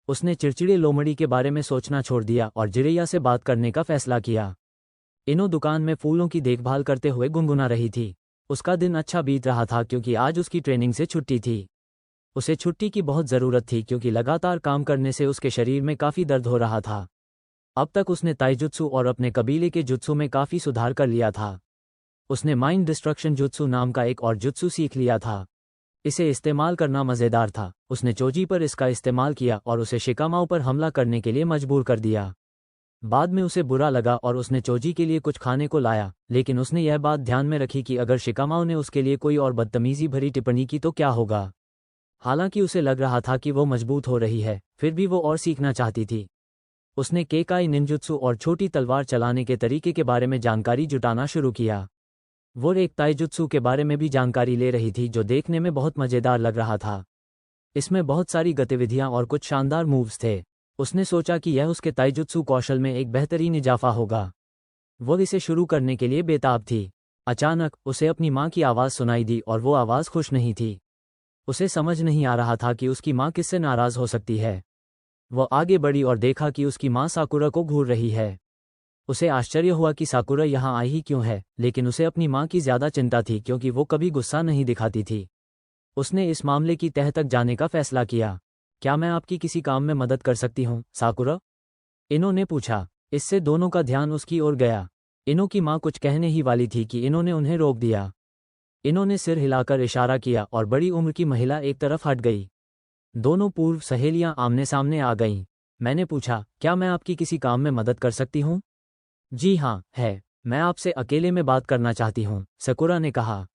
उसने चिड़चिड़े लोमड़ी के बारे में सोचना छोड़ दिया और जिरैया से बात करने का फैसला किया। इनो दुकान में फूलों की देखभाल करते हुए गुनगुना रही थी। उसका दिन अच्छा बीत रहा था क्योंकि आज उसकी ट्रेनिंग से छुट्टी थी। उसे छुट्टी की बहुत ज़रूरत थी क्योंकि लगातार काम करने से उसके शरीर में काफ़ी दर्द हो रहा था। अब तक उसने ताइजुत्सु और अपने कबीले के जुत्सु में काफ़ी सुधार कर लिया था। उसने माइंड डिस्ट्रक्शन जुत्सु नाम का एक और जुत्सु सीख लिया था। इसे इस्तेमाल करना मज़ेदार था। उसने चोजी पर इसका इस्तेमाल किया और उसे शिकामाओं पर हमला करने के लिए मजबूर कर दिया। बाद में उसे बुरा लगा और उसने चोजी के लिए कुछ खाने को लाया, लेकिन उसने यह बात ध्यान में रखी कि अगर शिकामाओं ने उसके लिए कोई और बदतमीजी भरी टिप्पणी की तो क्या होगा। हालांकि उसे लग रहा था कि वो मजबूत हो रही है, फिर भी वो और सीखना चाहती थी। उसने केकाई निंजुत्सु और छोटी तलवार चलाने के तरीके के बारे में जानकारी जुटाना शुरू किया। वो एक ताइजुत्सु के बारे में भी जानकारी ले रही थी जो देखने में बहुत मज़ेदार लग रहा था। इसमें बहुत सारी गतिविधियां और कुछ शानदार मूव्स थे। उसने सोचा कि यह उसके ताइजुत्सु कौशल में एक बेहतरीन इजाफा होगा। वो इसे शुरू करने के लिए बेताब थी। अचानक उसे अपनी माँ की आवाज़ सुनाई दी और वो आवाज़ खुश नहीं थी। उसे समझ नहीं आ रहा था कि उसकी माँ किससे नाराज़ हो सकती है। वो आगे बढ़ी और देखा कि उसकी माँ साकुरा को घूर रही है। उसे आश्चर्य हुआ कि साकुरा यहाँ आई ही क्यों है, लेकिन उसे अपनी माँ की ज़्यादा चिंता थी क्योंकि वो कभी गुस्सा नहीं दिखाती थी। उसने इस मामले की तह तक जाने का फैसला किया। क्या मैं आपकी किसी काम में मदद कर सकती हूँ, साकुरा? इनो ने पूछा। इससे दोनों का ध्यान उसकी ओर गया। इनो की माँ कुछ कहने ही वाली थी कि इनो ने उन्हें रोक दिया। इनो ने सिर हिलाकर इशारा किया और बड़ी उम्र की महिला एक तरफ हट गई। दोनों पूर्व सहेलियां आमने सामने आ गईं। मैंने पूछा, क्या मैं आपकी किसी काम में मदद कर सकती हूँ? जी हाँ, है। मैं आपसे अकेले में बात करना चाहती हूँ, साकुरा ने कहा।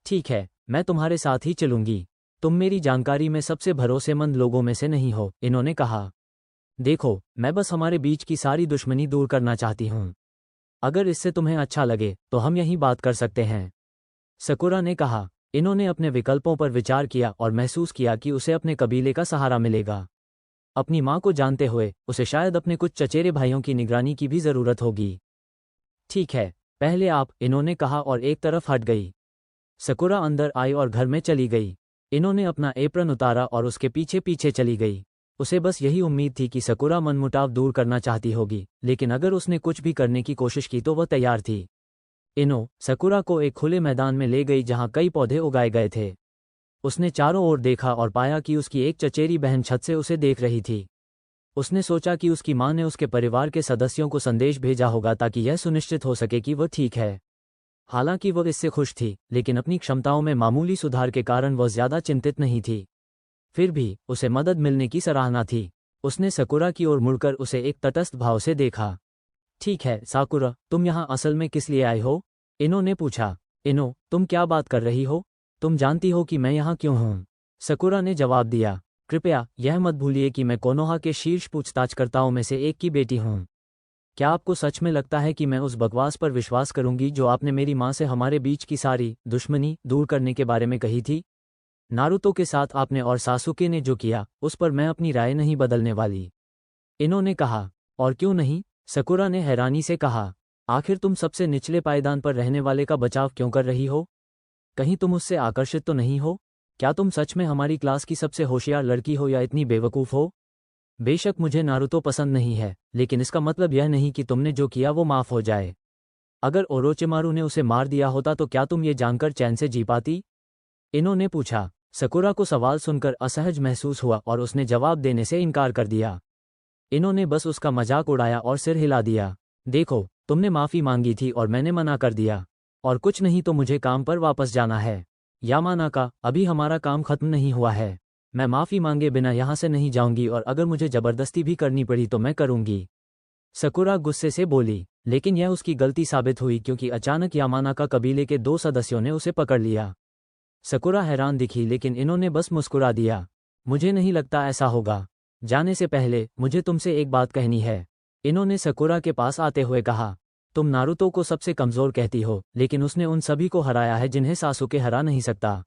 ठीक है, मैं तुम्हारे साथ ही चलूंगी। तुम मेरी जानकारी में सबसे भरोसेमंद लोगों में से नहीं हो, इन्होंने कहा। देखो, मैं बस हमारे बीच की सारी दुश्मनी दूर करना चाहती हूँ। अगर इससे तुम्हें अच्छा लगे तो हम यहीं बात कर सकते हैं, साकुरा ने कहा। इन्होंने अपने विकल्पों पर विचार किया और महसूस किया कि उसे अपने कबीले का सहारा मिलेगा। अपनी माँ को जानते हुए उसे शायद अपने कुछ चचेरे भाइयों की निगरानी की भी ज़रूरत होगी। ठीक है, पहले आप, इन्होंने कहा और एक तरफ हट गई। साकुरा अंदर आई और घर में चली गई। इन्होंने अपना एप्रन उतारा और उसके पीछे पीछे चली गई। उसे बस यही उम्मीद थी कि साकुरा मनमुटाव दूर करना चाहती होगी, लेकिन अगर उसने कुछ भी करने की कोशिश की तो वह तैयार थी। इनो साकुरा को एक खुले मैदान में ले गई जहां कई पौधे उगाए गए थे। उसने चारों ओर देखा और पाया कि उसकी एक चचेरी बहन छत से उसे देख रही थी। उसने सोचा कि उसकी माँ ने उसके परिवार के सदस्यों को संदेश भेजा होगा ताकि यह सुनिश्चित हो सके कि वह ठीक है। हालांकि वह इससे खुश थी, लेकिन अपनी क्षमताओं में मामूली सुधार के कारण वह ज़्यादा चिंतित नहीं थी। फिर भी उसे मदद मिलने की सराहना थी। उसने सकुरा की ओर मुड़कर उसे एक तटस्थ भाव से देखा। ठीक है साकुरा, तुम यहाँ असल में किस लिए आए हो? इनो ने पूछा। इनो, तुम क्या बात कर रही हो? तुम जानती हो कि मैं यहाँ क्यों हूँ? सकुरा ने जवाब दिया। कृपया यह मत भूलिए कि मैं कोनोहा के शीर्ष पूछताछकर्ताओं में से एक की बेटी हूँ। क्या आपको सच में लगता है कि मैं उस बकवास पर विश्वास करूंगी जो आपने मेरी माँ से हमारे बीच की सारी दुश्मनी दूर करने के बारे में कही थी? नारुतो के साथ आपने और सासुके ने जो किया, उस पर मैं अपनी राय नहीं बदलने वाली। इन्होंने कहा। और क्यों नहीं? सकुरा ने हैरानी से कहा। आखिर तुम सबसे निचले पायदान पर रहने वाले का बचाव क्यों कर रही हो? कहीं तुम उससे आकर्षित तो नहीं हो? क्या तुम सच में हमारी क्लास की सबसे होशियार लड़की हो या इतनी बेवकूफ़ हो? बेशक मुझे नारुतो पसंद नहीं है, लेकिन इसका मतलब यह नहीं कि तुमने जो किया वो माफ़ हो जाए। अगर ओरोचिमारू ने उसे मार दिया होता तो क्या तुम ये जानकर चैन से जी पाती? इन्होंने पूछा। सकुरा को सवाल सुनकर असहज महसूस हुआ और उसने जवाब देने से इनकार कर दिया। इन्होंने बस उसका मजाक उड़ाया और सिर हिला दिया। देखो, तुमने माफ़ी मांगी थी और मैंने मना कर दिया। और कुछ नहीं तो मुझे काम पर वापस जाना है। यामानाका, अभी हमारा काम खत्म नहीं हुआ है। मैं माफ़ी मांगे बिना यहाँ से नहीं जाऊंगी और अगर मुझे ज़बरदस्ती भी करनी पड़ी तो मैं करूंगी। सकुरा गुस्से से बोली, लेकिन यह उसकी गलती साबित हुई क्योंकि अचानक यामानाका कबीले के 2 सदस्यों ने उसे पकड़ लिया। सकुरा हैरान दिखी लेकिन इन्होंने बस मुस्कुरा दिया। मुझे नहीं लगता ऐसा होगा। जाने से पहले मुझे तुमसे एक बात कहनी है। इन्होंने सकुरा के पास आते हुए कहा। तुम नारुतो को सबसे कमज़ोर कहती हो, लेकिन उसने उन सभी को हराया है जिन्हें सासुके हरा नहीं सकता।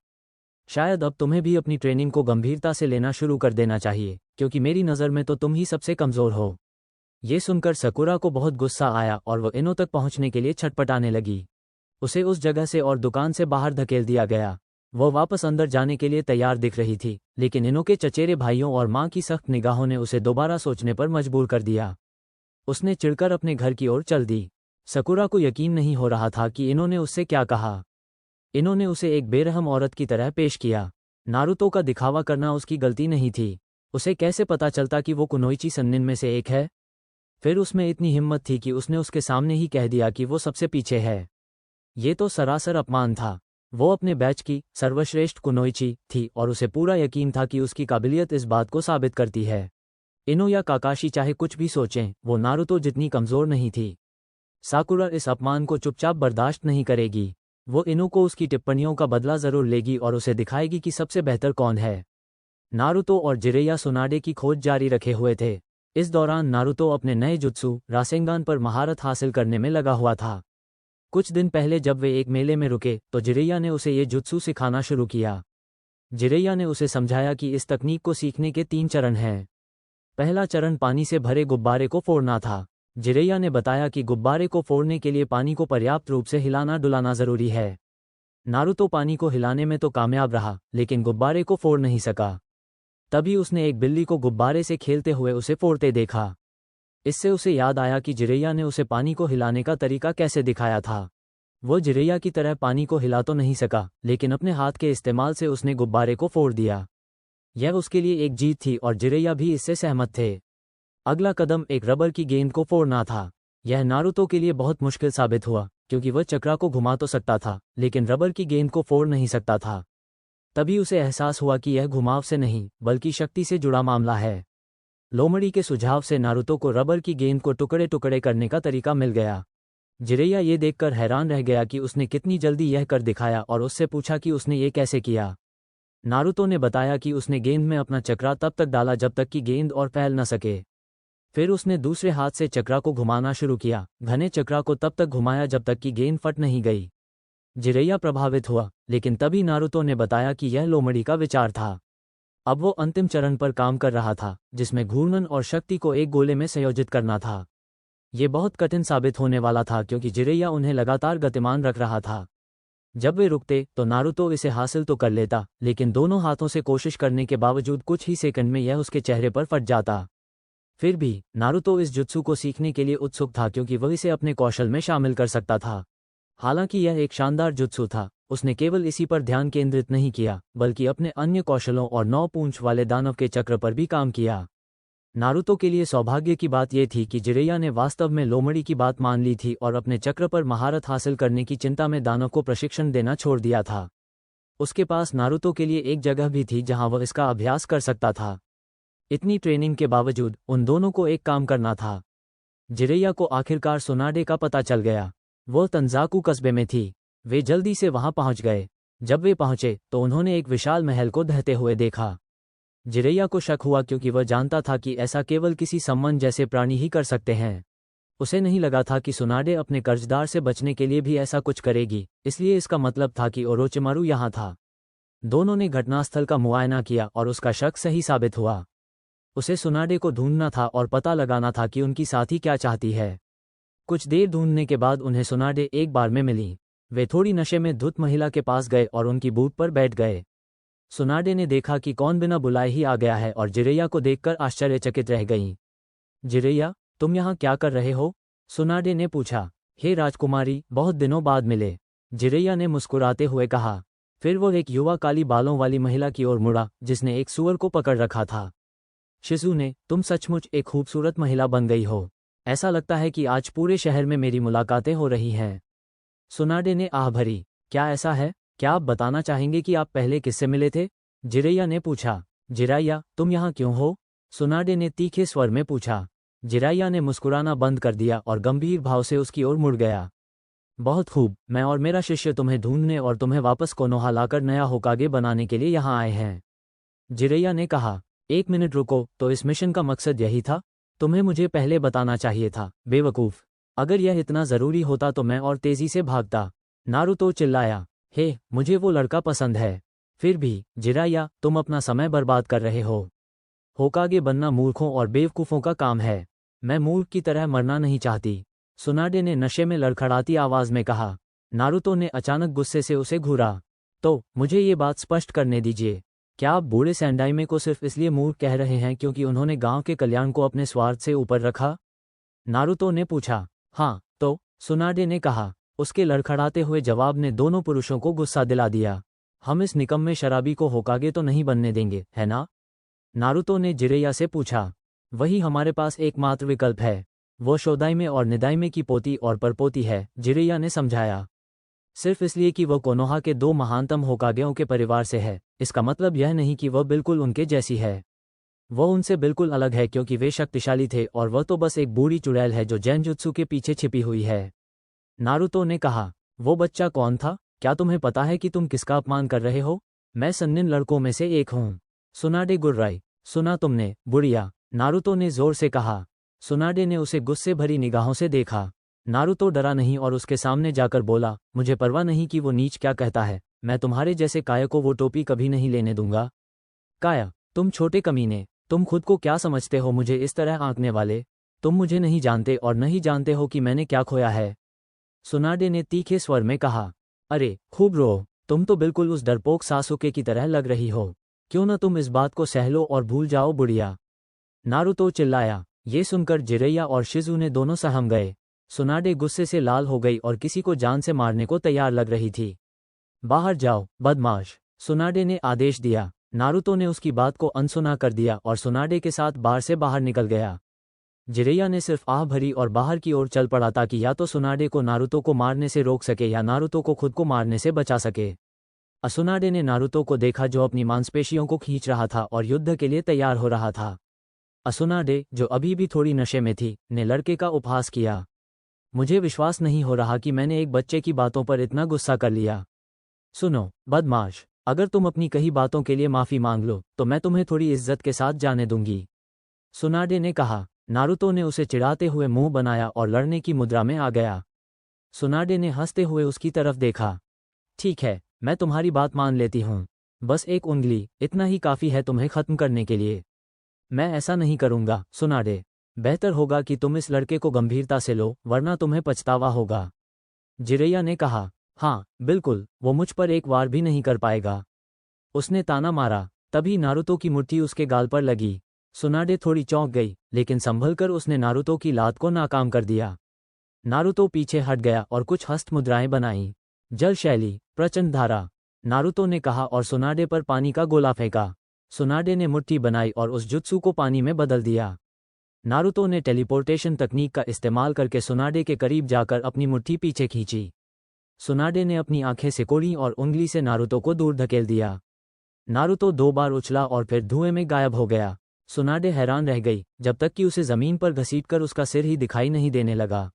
शायद अब तुम्हें भी अपनी ट्रेनिंग को गंभीरता से लेना शुरू कर देना चाहिए, क्योंकि मेरी नज़र में तो तुम ही सबसे कमज़ोर हो। ये सुनकर सकुरा को बहुत गुस्सा आया और वो इनो तक पहुंचने के लिए छटपटाने लगी। उसे उस जगह से और दुकान से बाहर धकेल दिया गया। वह वापस अंदर जाने के लिए तैयार दिख रही थी, लेकिन इनो के चचेरे भाइयों और माँ की सख्त निगाहों ने उसे दोबारा सोचने पर मजबूर कर दिया। उसने चिढ़कर अपने घर की ओर चल दी। सकुरा को यकीन नहीं हो रहा था कि इन्होंने उससे क्या कहा। इन्होंने उसे एक बेरहम औरत की तरह पेश किया। नारुतो का दिखावा करना उसकी गलती नहीं थी। उसे कैसे पता चलता कि वो कुनोइची सन्निन में से एक है? फिर उसमें इतनी हिम्मत थी कि उसने उसके सामने ही कह दिया कि वो सबसे पीछे है। ये तो सरासर अपमान था। वो अपने बैच की सर्वश्रेष्ठ कुनोइची थी और उसे पूरा यकीन था कि उसकी काबिलियत इस बात को साबित करती है। इनो या काकाशी चाहे कुछ भी सोचें, वो नारुतो जितनी कमज़ोर नहीं थी। साकुरा इस अपमान को चुपचाप बर्दाश्त नहीं करेगी। वो इनो को उसकी टिप्पणियों का बदला ज़रूर लेगी और उसे दिखाएगी कि सबसे बेहतर कौन है। नारुतो और जिरेया सुनाडे की खोज जारी रखे हुए थे। इस दौरान नारुतो अपने नए जुत्सु रासेंगान पर महारत हासिल करने में लगा हुआ था। कुछ दिन पहले जब वे एक मेले में रुके तो जिरेया ने उसे ये जुत्सु सिखाना शुरू किया। जिरेया ने उसे समझाया कि इस तकनीक को सीखने के 3 चरण हैं। पहला चरण पानी से भरे गुब्बारे को फोड़ना था। जिरेया ने बताया कि गुब्बारे को फोड़ने के लिए पानी को पर्याप्त रूप से हिलाना डुलाना जरूरी है। नारुतो पानी को हिलाने में तो कामयाब रहा, लेकिन गुब्बारे को फोड़ नहीं सका। तभी उसने एक बिल्ली को गुब्बारे से खेलते हुए उसे फोड़ते देखा। इससे उसे याद आया कि जिरेया ने उसे पानी को हिलाने का तरीका कैसे दिखाया था। वो जिरेया की तरह पानी को हिला तो नहीं सका, लेकिन अपने हाथ के इस्तेमाल से उसने गुब्बारे को फोड़ दिया। यह उसके लिए एक जीत थी और जिरेया भी इससे सहमत थे। अगला कदम एक रबर की गेंद को फोड़ना था। यह नारुतो के लिए बहुत मुश्किल साबित हुआ, क्योंकि वह चक्रा को घुमा तो सकता था, लेकिन रबर की गेंद को फोड़ नहीं सकता था। तभी उसे एहसास हुआ कि यह घुमाव से नहीं, बल्कि शक्ति से जुड़ा मामला है। लोमड़ी के सुझाव से नारुतो को रबर की गेंद को टुकड़े टुकड़े करने का तरीका मिल गया। जिरेया ये देखकर हैरान रह गया कि उसने कितनी जल्दी यह कर दिखाया और उससे पूछा कि उसने ये कैसे किया। नारुतो ने बताया कि उसने गेंद में अपना चक्रा तब तक डाला जब तक कि गेंद और फैल न सके। फिर उसने दूसरे हाथ से चक्रा को घुमाना शुरू किया, घने चक्रा को तब तक घुमाया जब तक कि गेंद फट नहीं गई। जिरेया प्रभावित हुआ, लेकिन तभी नारुतो ने बताया कि यह लोमड़ी का विचार था। अब वो अंतिम चरण पर काम कर रहा था, जिसमें घूर्णन और शक्ति को एक गोले में संयोजित करना था। ये बहुत कठिन साबित होने वाला था क्योंकि जिरेया उन्हें लगातार गतिमान रख रहा था। जब वे रुकते तो नारुतो इसे हासिल तो कर लेता, लेकिन दोनों हाथों से कोशिश करने के बावजूद कुछ ही सेकंड में यह उसके चेहरे पर फट जाता। फिर भी नारुतो इस जुत्सु को सीखने के लिए उत्सुक था क्योंकि वह इसे अपने कौशल में शामिल कर सकता था। हालांकि यह एक शानदार जुत्सु था, उसने केवल इसी पर ध्यान केंद्रित नहीं किया, बल्कि अपने अन्य कौशलों और 9 पूंछ वाले दानव के चक्र पर भी काम किया। नारुतो के लिए सौभाग्य की बात यह थी कि जिरेया ने वास्तव में लोमड़ी की बात मान ली थी और अपने चक्र पर महारत हासिल करने की चिंता में दानव को प्रशिक्षण देना छोड़ दिया था। उसके पास नारुतो के लिए एक जगह भी थी जहां वह इसका अभ्यास कर सकता था। इतनी ट्रेनिंग के बावजूद उन दोनों को एक काम करना था। जिरैया को आखिरकार सुनाडे का पता चल गया। वो तंजाकू कस्बे में थी। वे जल्दी से वहां पहुंच गए। जब वे पहुंचे तो उन्होंने एक विशाल महल को ढहते हुए देखा। जिरैया को शक हुआ क्योंकि वह जानता था कि ऐसा केवल किसी सम्मन जैसे प्राणी ही कर सकते हैं। उसे नहीं लगा था कि सुनाडे अपने कर्जदार से बचने के लिए भी ऐसा कुछ करेगी, इसलिए इसका मतलब था कि ओरोचिमारू यहाँ था। दोनों ने घटनास्थल का मुआयना किया और उसका शक सही साबित हुआ। उसे सुनाडे को ढूंढना था और पता लगाना था कि उनकी साथी क्या चाहती है। कुछ देर ढूंढने के बाद उन्हें सुनाडे एक बार में मिली। वे थोड़ी नशे में धुत महिला के पास गए और उनकी बूट पर बैठ गए। सुनाडे ने देखा कि कौन बिना बुलाए ही आ गया है और जिरैया को देखकर आश्चर्यचकित रह गईं। जिरैया, तुम यहाँ क्या कर रहे हो? सुनाडे ने पूछा। हे राजकुमारी, बहुत दिनों बाद मिले, जिरैया ने मुस्कुराते हुए कहा। फिर वो एक युवा काली बालों वाली महिला की ओर मुड़ा जिसने एक सूअर को पकड़ रखा था। शिजुने, तुम सचमुच एक खूबसूरत महिला बन गई हो। ऐसा लगता है कि आज पूरे शहर में मेरी मुलाकातें हो रही हैं। सुनाडे ने आह भरी। क्या ऐसा है? क्या आप बताना चाहेंगे कि आप पहले किससे मिले थे? जिरैया ने पूछा। जिरैया, तुम यहाँ क्यों हो? सुनाडे ने तीखे स्वर में पूछा। जिरैया ने मुस्कुराना बंद कर दिया और गंभीर भाव से उसकी ओर मुड़ गया। बहुत खूब, मैं और मेरा शिष्य तुम्हें ढूंढने और तुम्हें वापस कोनोहा लाकर नया होकागे बनाने के लिए यहाँ आए हैं। जिरैया ने कहा। एक मिनट रुको, तो इस मिशन का मकसद यही था? तुम्हें मुझे पहले बताना चाहिए था, बेवकूफ़। अगर यह इतना ज़रूरी होता तो मैं और तेज़ी से भागता। नारुतो चिल्लाया। हे, मुझे वो लड़का पसंद है। फिर भी, जिरैया, तुम अपना समय बर्बाद कर रहे हो। होकागे बनना मूर्खों और बेवकूफ़ों का काम है। मैं मूर्ख की तरह मरना नहीं चाहती, सुनाडे ने नशे में लड़खड़ाती आवाज़ में कहा। नारुतो ने अचानक गुस्से से उसे घूरा। तो, मुझे ये बात स्पष्ट करने दीजिए, क्या आप बूढ़े सैंडाइमे को सिर्फ इसलिए मूर्ख कह रहे हैं क्योंकि उन्होंने गांव के कल्याण को अपने स्वार्थ से ऊपर रखा? नारुतो ने पूछा। हाँ, तो, सुनाडे ने कहा। उसके लड़खड़ाते हुए जवाब ने दोनों पुरुषों को गुस्सा दिला दिया। हम इस निकम्मे शराबी को होकागे तो नहीं बनने देंगे, है ना? नारुतो ने जिरैया से पूछा। वही हमारे पास एकमात्र विकल्प है। वो शोदाइमे और निदाइमे की पोती और परपोती है, जिरैया ने समझाया। सिर्फ इसलिए कि वह कोनोहा के दो महानतम होकागेओं के परिवार से है, इसका मतलब यह नहीं कि वह बिल्कुल उनके जैसी है। वह उनसे बिल्कुल अलग है क्योंकि वे शक्तिशाली थे और वह तो बस एक बूढ़ी चुड़ैल है जो जेनजुत्सु के पीछे छिपी हुई है। नारुतो ने कहा। वो बच्चा कौन था? क्या तुम्हें पता है कि तुम किसका अपमान कर रहे हो? मैं सन्निन लड़कों में से एक हूँ। सुनाडे गुर्राई। सुना तुमने, बुढ़िया, नारुतो ने जोर से कहा। सुनाडे ने उसे गुस्से भरी निगाहों से देखा। नारुतो डरा नहीं और उसके सामने जाकर बोला, मुझे परवाह नहीं कि वो नीच क्या कहता है, मैं तुम्हारे जैसे काया को वो टोपी कभी नहीं लेने दूंगा। काया, तुम छोटे कमीने, तुम खुद को क्या समझते हो मुझे इस तरह आंकने वाले? तुम मुझे नहीं जानते और नहीं जानते हो कि मैंने क्या खोया है। सुनाडे ने तीखे स्वर में कहा। अरे, खूब रो, तुम तो बिल्कुल उस डरपोक सासुके की तरह लग रही हो। क्यों न तुम इस बात को सह लो और भूल जाओ बुढ़िया। नारुतो चिल्लाया। ये सुनकर जिरैया और शिजुने दोनों सहम गए। सुनाडे गुस्से से लाल हो गई और किसी को जान से मारने को तैयार लग रही थी। बाहर जाओ, बदमाश, सुनाडे ने आदेश दिया। नारुतो ने उसकी बात को अनसुना कर दिया और सुनाडे के साथ बार से बाहर निकल गया। जिरैया ने सिर्फ आह भरी और बाहर की ओर चल पड़ा ताकि या तो सुनाडे को नारुतो को मारने से रोक सके या नारुतो को खुद को मारने से बचा सके। असुनाडे ने नारुतो को देखा जो अपनी मांसपेशियों को खींच रहा था और युद्ध के लिए तैयार हो रहा था। असुनाडे, जो अभी भी थोड़ी नशे में थी, ने लड़के का उपहास किया। मुझे विश्वास नहीं हो रहा कि मैंने एक बच्चे की बातों पर इतना गुस्सा कर लिया। सुनो, बदमाश, अगर तुम अपनी कही बातों के लिए माफ़ी मांग लो तो मैं तुम्हें थोड़ी इज्जत के साथ जाने दूंगी, सुनाडे ने कहा। नारुतो ने उसे चिढ़ाते हुए मुंह बनाया और लड़ने की मुद्रा में आ गया। सुनाडे ने हंसते हुए उसकी तरफ देखा। ठीक है, मैं तुम्हारी बात मान लेती हूँ। बस एक उंगली, इतना ही काफ़ी है तुम्हें खत्म करने के लिए। मैं ऐसा नहीं करूँगा, सुनाडे। बेहतर होगा कि तुम इस लड़के को गंभीरता से लो, वरना तुम्हें पछतावा होगा, जिरैया ने कहा। हाँ, बिल्कुल, वो मुझ पर एक वार भी नहीं कर पाएगा, उसने ताना मारा। तभी नारुतो की मुट्ठी उसके गाल पर लगी। सुनाडे थोड़ी चौंक गई, लेकिन संभलकर उसने नारुतो की लात को नाकाम कर दिया। नारुतो पीछे हट गया और कुछ हस्त मुद्राएं बनाईं। जल शैली, प्रचंड धारा, नारुतो ने कहा और सुनाडे पर पानी का गोला फेंका। सुनाडे ने मुट्ठी बनाई और उस जुत्सु को पानी में बदल दिया। नारुतो ने टेलीपोर्टेशन तकनीक का इस्तेमाल करके सुनाडे के करीब जाकर अपनी मुट्ठी पीछे खींची। सुनाडे ने अपनी आंखें सिकोड़ी और उंगली से नारुतो को दूर धकेल दिया। नारुतो 2 बार उछला और फिर धुएं में गायब हो गया। सुनाडे हैरान रह गई जब तक कि उसे जमीन पर घसीटकर उसका सिर ही दिखाई नहीं देने लगा।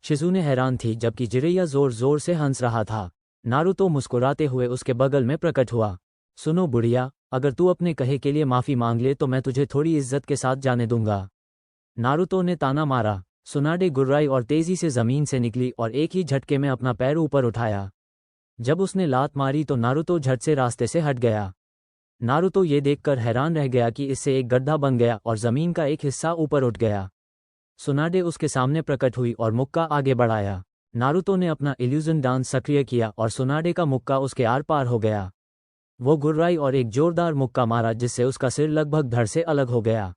शिजुने हैरान थी जबकि जिरेया जोर जोर से हंस रहा था। नारुतो मुस्कुराते हुए उसके बगल में प्रकट हुआ। सुनो बुढ़िया, अगर तू अपने कहे के लिए माफी मांग ले तो मैं तुझे थोड़ी इज्जत के साथ जाने दूंगा। नारुतो ने ताना मारा। सुनाडे गुर्राई और तेजी से जमीन से निकली और एक ही झटके में अपना पैर ऊपर उठाया। जब उसने लात मारी तो नारुतो झट से रास्ते से हट गया। नारुतो ये देखकर हैरान रह गया कि इससे एक गड्ढा बन गया और जमीन का एक हिस्सा ऊपर उठ गया। सुनाडे उसके सामने प्रकट हुई और मुक्का आगे बढ़ाया। नारुतो ने अपना इल्यूजन डांस सक्रिय किया और सुनाडे का मुक्का उसके आर पार हो गया। वो गुर्राई और एक जोरदार मुक्का मारा जिससे उसका सिर लगभग धड़ से अलग हो गया।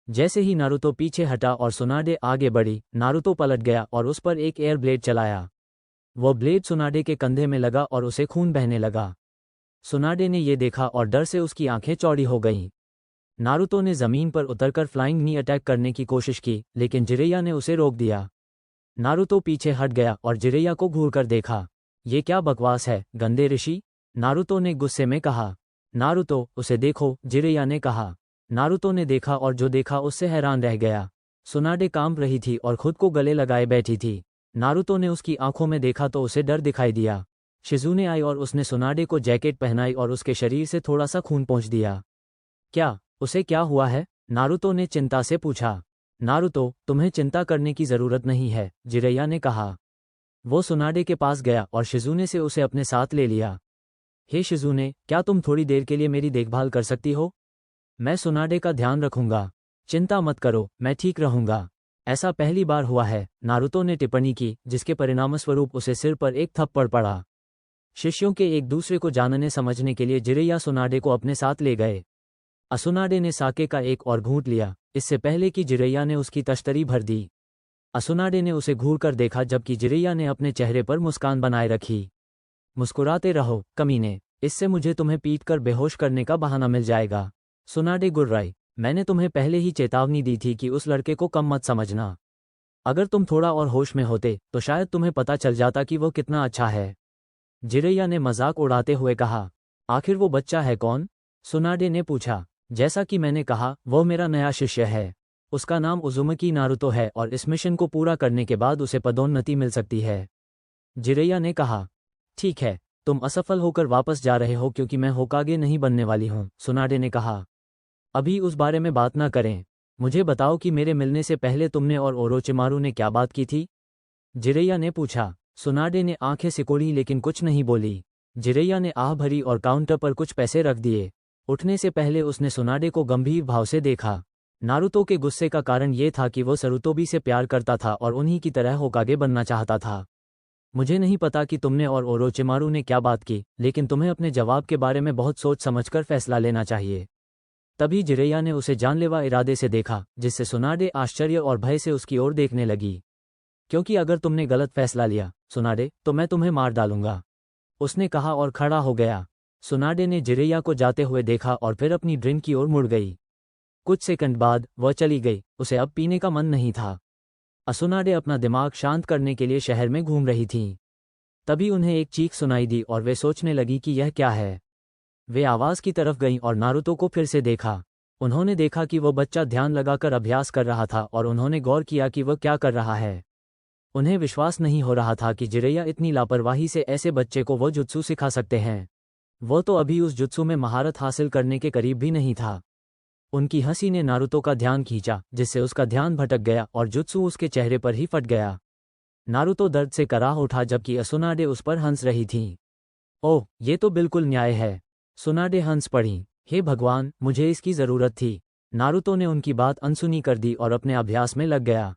जैसे ही नारुतो पीछे हटा और सुनाडे आगे बढ़ी, नारुतो पलट गया और उस पर एक एयर ब्लेड चलाया। वो ब्लेड सुनाडे के कंधे में लगा और उसे खून बहने लगा। सुनाडे ने ये देखा और डर से उसकी आंखें चौड़ी हो गईं। नारुतो ने जमीन पर उतरकर फ्लाइंग नी अटैक करने की कोशिश की, लेकिन जिरेया ने उसे रोक दिया। नारुतो पीछे हट गया और जिरेया को घूरकर देखा। ये क्या बकवास है, गंदे ऋषि, नारुतो ने गुस्से में कहा। नारुतो, उसे देखो, जिरेया ने कहा। नारुतो ने देखा और जो देखा उससे हैरान रह गया। सुनाडे कांप रही थी और खुद को गले लगाए बैठी थी। नारुतो ने उसकी आंखों में देखा तो उसे डर दिखाई दिया। शिजुने आई और उसने सुनाडे को जैकेट पहनाई और उसके शरीर से थोड़ा सा खून पहुंच दिया। क्या, उसे क्या हुआ है, नारुतो ने चिंता से पूछा। नारुतो, तुम्हें चिंता करने की जरूरत नहीं है, जिरेया ने कहा। वो सुनाडे के पास गया और शिजुने से उसे अपने साथ ले लिया। हे शिजुने, क्या तुम थोड़ी देर के लिए मेरी देखभाल कर सकती हो? मैं सुनाडे का ध्यान रखूंगा। चिंता मत करो, मैं ठीक रहूंगा। ऐसा पहली बार हुआ है, नारुतो ने टिप्पणी की, जिसके परिणामस्वरूप उसे सिर पर एक थप्पड़ पड़ा। शिष्यों के एक दूसरे को जानने समझने के लिए जिरेया सुनाडे को अपने साथ ले गए। असुनाडे ने साके का एक और घूंट लिया, इससे पहले कि जिरेया ने उसकी तश्तरी भर दी। असुनाडे ने उसे घूरकर देखा जबकि जिरेया ने अपने चेहरे पर मुस्कान बनाए रखी। मुस्कुराते रहो, कमीने, इससे मुझे तुम्हें पीटकर बेहोश करने का बहाना मिल जाएगा। सुनाडे गुर्राई, मैंने तुम्हें पहले ही चेतावनी दी थी कि उस लड़के को कम मत समझना। अगर तुम थोड़ा और होश में होते तो शायद तुम्हें पता चल जाता कि वो कितना अच्छा है। जिरेया ने मजाक उड़ाते हुए कहा। आखिर वो बच्चा है कौन? सुनाडे ने पूछा। जैसा कि मैंने कहा, वो मेरा नया शिष्य है। उसका नाम उजुमकी नारुतो है और इस मिशन को पूरा करने के बाद उसे पदोन्नति मिल सकती है। जिरेया ने कहा। ठीक है, तुम असफल होकर वापस जा रहे हो क्योंकि मैं होकागे नहीं बनने वाली हूँ, सुनाडे ने कहा। अभी उस बारे में बात ना करें। मुझे बताओ कि मेरे मिलने से पहले तुमने और ओरोचिमारू ने क्या बात की थी? जिरेया ने पूछा। सुनाडे ने आंखें सिकोड़ी लेकिन कुछ नहीं बोली। जिरेया ने आह भरी और काउंटर पर कुछ पैसे रख दिए। उठने से पहले उसने सुनाडे को गंभीर भाव से देखा। नारुतो के गुस्से का कारण ये था कि वो सरुतोबी से प्यार करता था और उन्हीं की तरह होकागे बनना चाहता था। मुझे नहीं पता कि तुमने और ओरोचिमारू ने क्या बात की, लेकिन तुम्हें अपने जवाब के बारे में बहुत सोच समझकर फैसला लेना चाहिए। तभी जिरेया ने उसे जानलेवा इरादे से देखा, जिससे सुनाडे आश्चर्य और भय से उसकी ओर देखने लगी। क्योंकि अगर तुमने गलत फैसला लिया, सुनाडे, तो मैं तुम्हें मार डालूंगा, उसने कहा और खड़ा हो गया। सुनाडे ने जिरेया को जाते हुए देखा और फिर अपनी ड्रिंक की ओर मुड़ गई। कुछ सेकंड बाद वह चली गई, उसे अब पीने का मन नहीं था। असुनाडे अपना दिमाग शांत करने के लिए शहर में घूम रही थीं। तभी उन्हें एक चीख सुनाई दी और वे सोचने लगी कि यह क्या है। वे आवाज की तरफ गईं और नारुतो को फिर से देखा। उन्होंने देखा कि वह बच्चा ध्यान लगाकर अभ्यास कर रहा था और उन्होंने गौर किया कि वह क्या कर रहा है। उन्हें विश्वास नहीं हो रहा था कि जिरेया इतनी लापरवाही से ऐसे बच्चे को वो जुत्सु सिखा सकते हैं। वो तो अभी उस जुत्सु में महारत हासिल करने के करीब भी नहीं था। उनकी हंसी ने नारुतो का ध्यान खींचा, जिससे उसका ध्यान भटक गया और जुत्सु उसके चेहरे पर ही फट गया। नारुतो दर्द से कराह उठा जबकि असुनाडे उस पर हंस रही थीं। ओह, ये तो बिल्कुल न्याय है, सुनाडे हंस पड़ी। हे भगवान, मुझे इसकी जरूरत थी। नारुतो ने उनकी बात अनसुनी कर दी और अपने अभ्यास में लग गया।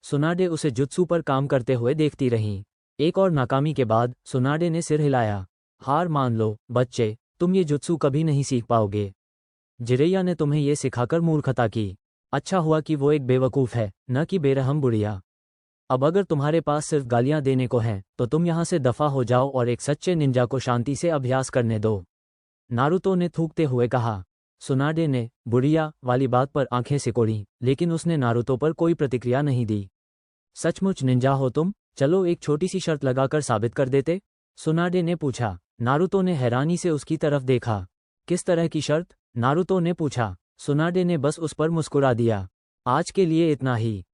सुनाडे उसे जुत्सु पर काम करते हुए देखती रहीं। एक और नाकामी के बाद सुनाडे ने सिर हिलाया। हार मान लो, बच्चे, तुम ये जुत्सु कभी नहीं सीख पाओगे। जिरेया ने तुम्हें ये सिखाकर मूर्खता की। अच्छा हुआ कि वो एक बेवकूफ़ है, न कि बेरहम बुढ़िया। अब अगर तुम्हारे पास सिर्फ गालियां देने को हैं, तो तुम यहाँ से दफा हो जाओ और एक सच्चे निंजा को शांति से अभ्यास करने दो, नारुतो ने थूकते हुए कहा। सुनाडे ने बुढ़िया वाली बात पर आंखें सिकोड़ी, लेकिन उसने नारुतो पर कोई प्रतिक्रिया नहीं दी। सचमुच निंजा हो तुम? चलो एक छोटी सी शर्त लगाकर साबित कर देते, सुनाडे ने पूछा। नारुतो ने हैरानी से उसकी तरफ देखा। किस तरह की शर्त? नारुतो ने पूछा। सुनाडे ने बस उस पर मुस्कुरा दिया। आज के लिए इतना ही।